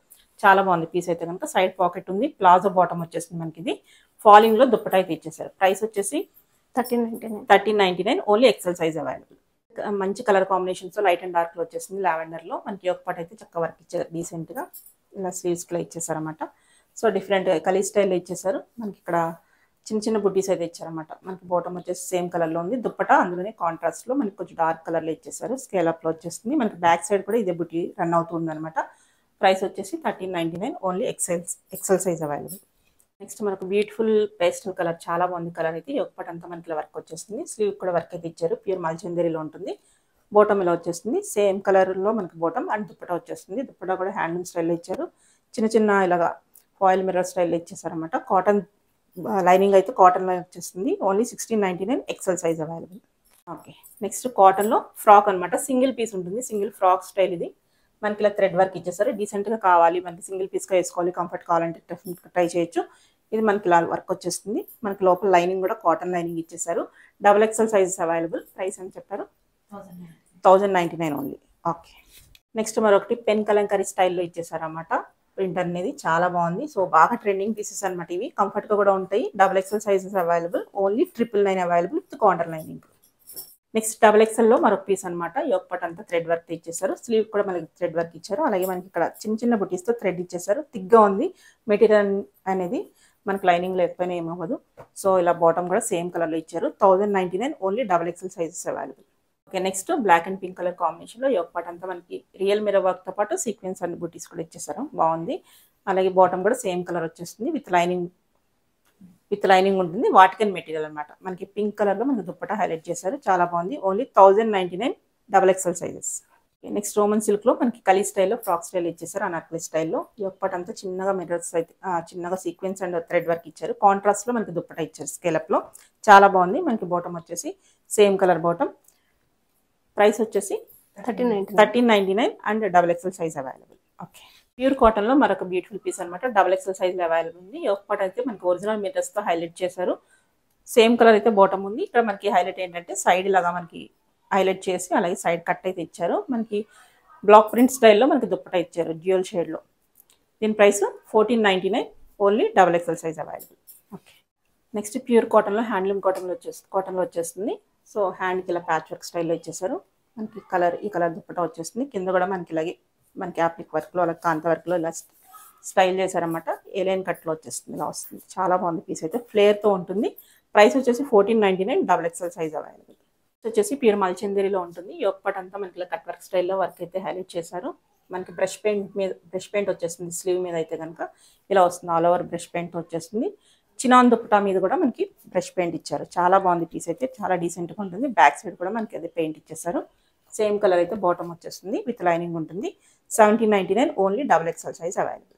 చాలా బాగుంది పీస్ అయితే కనుక. సైడ్ పాకెట్ ఉంది. ప్లాజో బాటమ్ వచ్చేస్తుంది మనకి. ఇది ఫాలింగ్లో దుప్పట అయితే ఇచ్చేసారు. ప్రైస్ వచ్చేసి 1399 ఓన్లీ ఎక్సెల్ సైజ్ అవైలబుల్. మంచి కలర్ కాంబినేషన్స్లో లైట్ అండ్ డార్క్లో వచ్చేసింది. లావెండర్లో మనకి ఒక పాట అయితే చక్క వర్క్ ఇచ్చారు. డీసెంట్గా ఇలా స్లీవ్స్కి ఇచ్చేసారన్నమాట. సో డిఫరెంట్ కలీ స్టైల్లో ఇచ్చేసారు. మనకి ఇక్కడ చిన్న చిన్న బుడ్డీస్ అయితే ఇచ్చారన్నమాట. మనకి బాటమ్ వచ్చేసి సేమ్ కలర్లో ఉంది. దుప్పట అందులోనే కాంట్రాస్ట్లో మనకి కొంచెం డార్క్ కలర్లో ఇచ్చేసారు. స్కేల్ అప్లో వచ్చేస్తుంది. మనకి బ్యాక్ సైడ్ కూడా ఇదే బుడ్డీ రన్ అవుతుంది అనమాట. ప్రైస్ వచ్చేసి 1399, only XL size available. Next మనకు బ్యూటిఫుల్ పేస్టల్ కలర్, చాలా బాగుంది కలర్ అయితే. ఒక్కటి అంతా మనకి ఇలా వర్క్ వచ్చేస్తుంది. స్లీవ్ కూడా వర్క్ అయితే ఇచ్చారు. ప్యూర్ మల్చందేరిలో ఉంటుంది. బాటమ్ ఇలా వచ్చేస్తుంది. సేమ్ కలర్లో మనకి బాటమ్ అండ్ దుప్పట వచ్చేస్తుంది. దుప్పట కూడా హ్యాండ్లూమ్ స్టైల్లో ఇచ్చారు. చిన్న చిన్న ఇలాగా ఫాయిల్ మిర్రర్ స్టైల్లో ఇచ్చేసారనమాట. కాటన్ లైనింగ్ అయితే కాటన్ లైన్ వచ్చేస్తుంది. Only 1699, XL size available. Okay, next కాటన్లో ఫ్రాక్ అనమాట. సింగిల్ పీస్ ఉంటుంది. సింగిల్ ఫ్రాక్ స్టైల్ ఇది. మనకి ఇలా థ్రెడ్ వర్క్ ఇచ్చేసారు. డీసెంట్గా కావాలి, మనకి సింగిల్ పీస్గా వేసుకోవాలి, కంఫర్ట్ కావాలంటే డెఫినెట్గా ట్రై చేయొచ్చు. ఇది మనకి ఇలా వర్క్ వచ్చేస్తుంది. మనకి లోపల లైనింగ్ కూడా కాటన్ లైనింగ్ ఇచ్చేసారు. Double XL sizes available. Price అని చెప్పారు 1099 ఓన్లీ. ఓకే, నెక్స్ట్ మరొకటి పెన్ కలంకరీ స్టైల్లో ఇచ్చేసారు అన్నమాట. ప్రింట్ అనేది చాలా బాగుంది. సో బాగా ట్రెండింగ్ పీసెస్ అనమాట ఇవి. కంఫర్ట్గా కూడా ఉంటాయి. Double XL sizes available. Only 999 available with cotton lining. Next double ఎక్సెల్లో మరొక పీస్ అనమాట. యోక్ పార్ట్ అంతా థ్రెడ్ వర్క్ ఇచ్చేసారు. స్లీవ్ కూడా మనకి థ్రెడ్ వర్క్ ఇచ్చారు. అలాగే మనకి ఇక్కడ చిన్న చిన్న బుటీస్తో థ్రెడ్ ఇచ్చేసారు. థిక్గా ఉంది మెటీరియల్ అనేది. మనకి లైనింగ్ లేకపోయినా ఏమవ్వదు. సో ఇలా బాటమ్ కూడా సేమ్ కలర్లో ఇచ్చారు. 1099, only double XL sizes available. Okay, next black and pink colour కాంబినేషన్లో యోక్ పార్ట్ అంతా మనకి రియల్ మిర్రర్ వర్క్తో పాటు సీక్వెన్స్ అండ్ బుటీస్ కూడా ఇచ్చేసారు. బాగుంది. అలాగే బాటమ్ కూడా సేమ్ కలర్ వచ్చేస్తుంది. విత్ లైనింగ్ ఉంటుంది. వాటికన్ మెటీరియల్ అనమాట. మనకి పింక్ కలర్లో మనకి దుప్పట హైలైట్ చేశారు. చాలా బాగుంది. Only 1099, double XL sizes. Next Roman సిల్క్లో మనకి కలీ స్టైల్లో ఫ్రాక్ స్టైల్ ఇచ్చేసారు. అనార్కలి స్టైల్లో యోక్ పార్ట్ అంతా చిన్నగా మిర్రర్స్ అయితే చిన్నగా సీక్వెన్స్ అండ్ థ్రెడ్ వర్క్ ఇచ్చారు. కాంట్రాస్ట్లో మనకి దుప్పట ఇచ్చారు స్కేలప్లో. చాలా బాగుంది. మనకి బాటమ్ వచ్చేసి సేమ్ కలర్ బాటమ్. ప్రైస్ వచ్చేసి 1399 and double XL size available. Okay, pure కాటన్లో మరొక బ్యూటిఫుల్ పీస్ అనమాట. డబుల్ ఎక్సెల్ సైజ్లో అవైలబుల్ ఉంది. యోక్ పార్ట్ అయితే మనకి ఒరిజినల్ మిర్రర్స్తో హైలైట్ చేశారు. సేమ్ కలర్ అయితే బాటమ్ ఉంది. ఇక్కడ మనకి హైలైట్ ఏంటంటే సైడ్ లాగా మనకి హైలైట్ చేసి అలాగే సైడ్ కట్ అయితే ఇచ్చారు. మనకి బ్లాక్ ప్రింట్ స్టైల్లో మనకి దుప్పట ఇచ్చారు డ్యూయల్ షేడ్లో. దీని price 1499, only double XL size available. Okay, next pure కాటన్లో హ్యాండ్లూమ్ కాటన్లో వచ్చేస్తుంది. సో హ్యాండ్కి ఇలా ప్యాచ్ వర్క్ స్టైల్లో ఇచ్చేసారు. మనకి ఈ కలర్ దుప్పట వచ్చేస్తుంది. కింద కూడా మనకి ఇలాగే మనకి యాప్లిక్ వర్క్లో అలాగే కాంత వర్క్లో ఇలా స్టైల్ చేశారన్నమాట. ఏలైన్ కట్లో వచ్చేస్తుంది. ఇలా వస్తుంది. చాలా బాగుంది పీస్ అయితే. ఫ్లేర్తో ఉంటుంది. ప్రైస్ వచ్చేసి 1499, డబుల్ ఎక్సెల్ సైజ్ అవైలబుల్. వచ్చేసి ప్యూర్ మల్చందేరిలో ఉంటుంది. యోక్ పార్ట్ అంతా మనకి ఇలా కట్ వర్క్ స్టైల్లో వర్క్ అయితే హైలైట్ చేశారు. మనకి బ్రష్ పెయింట్ వచ్చేస్తుంది. స్లీవ్ మీద అయితే కనుక ఇలా వస్తుంది. ఆల్ ఓవర్ బ్రష్ పెయింట్ వచ్చేస్తుంది. చినాన్ దుప్పటా మీద కూడా మనకి బ్రష్ పెయింట్ ఇచ్చారు. చాలా బాగుంది పీస్ అయితే. చాలా డీసెంట్గా ఉంటుంది. బ్యాక్ సైడ్ కూడా మనకి అదే పెయింట్ ఇచ్చేసారు. సేమ్ కలర్ అయితే బాటమ్ వచ్చేస్తుంది. విత్ లైనింగ్ ఉంటుంది. 1799, only double XL size available.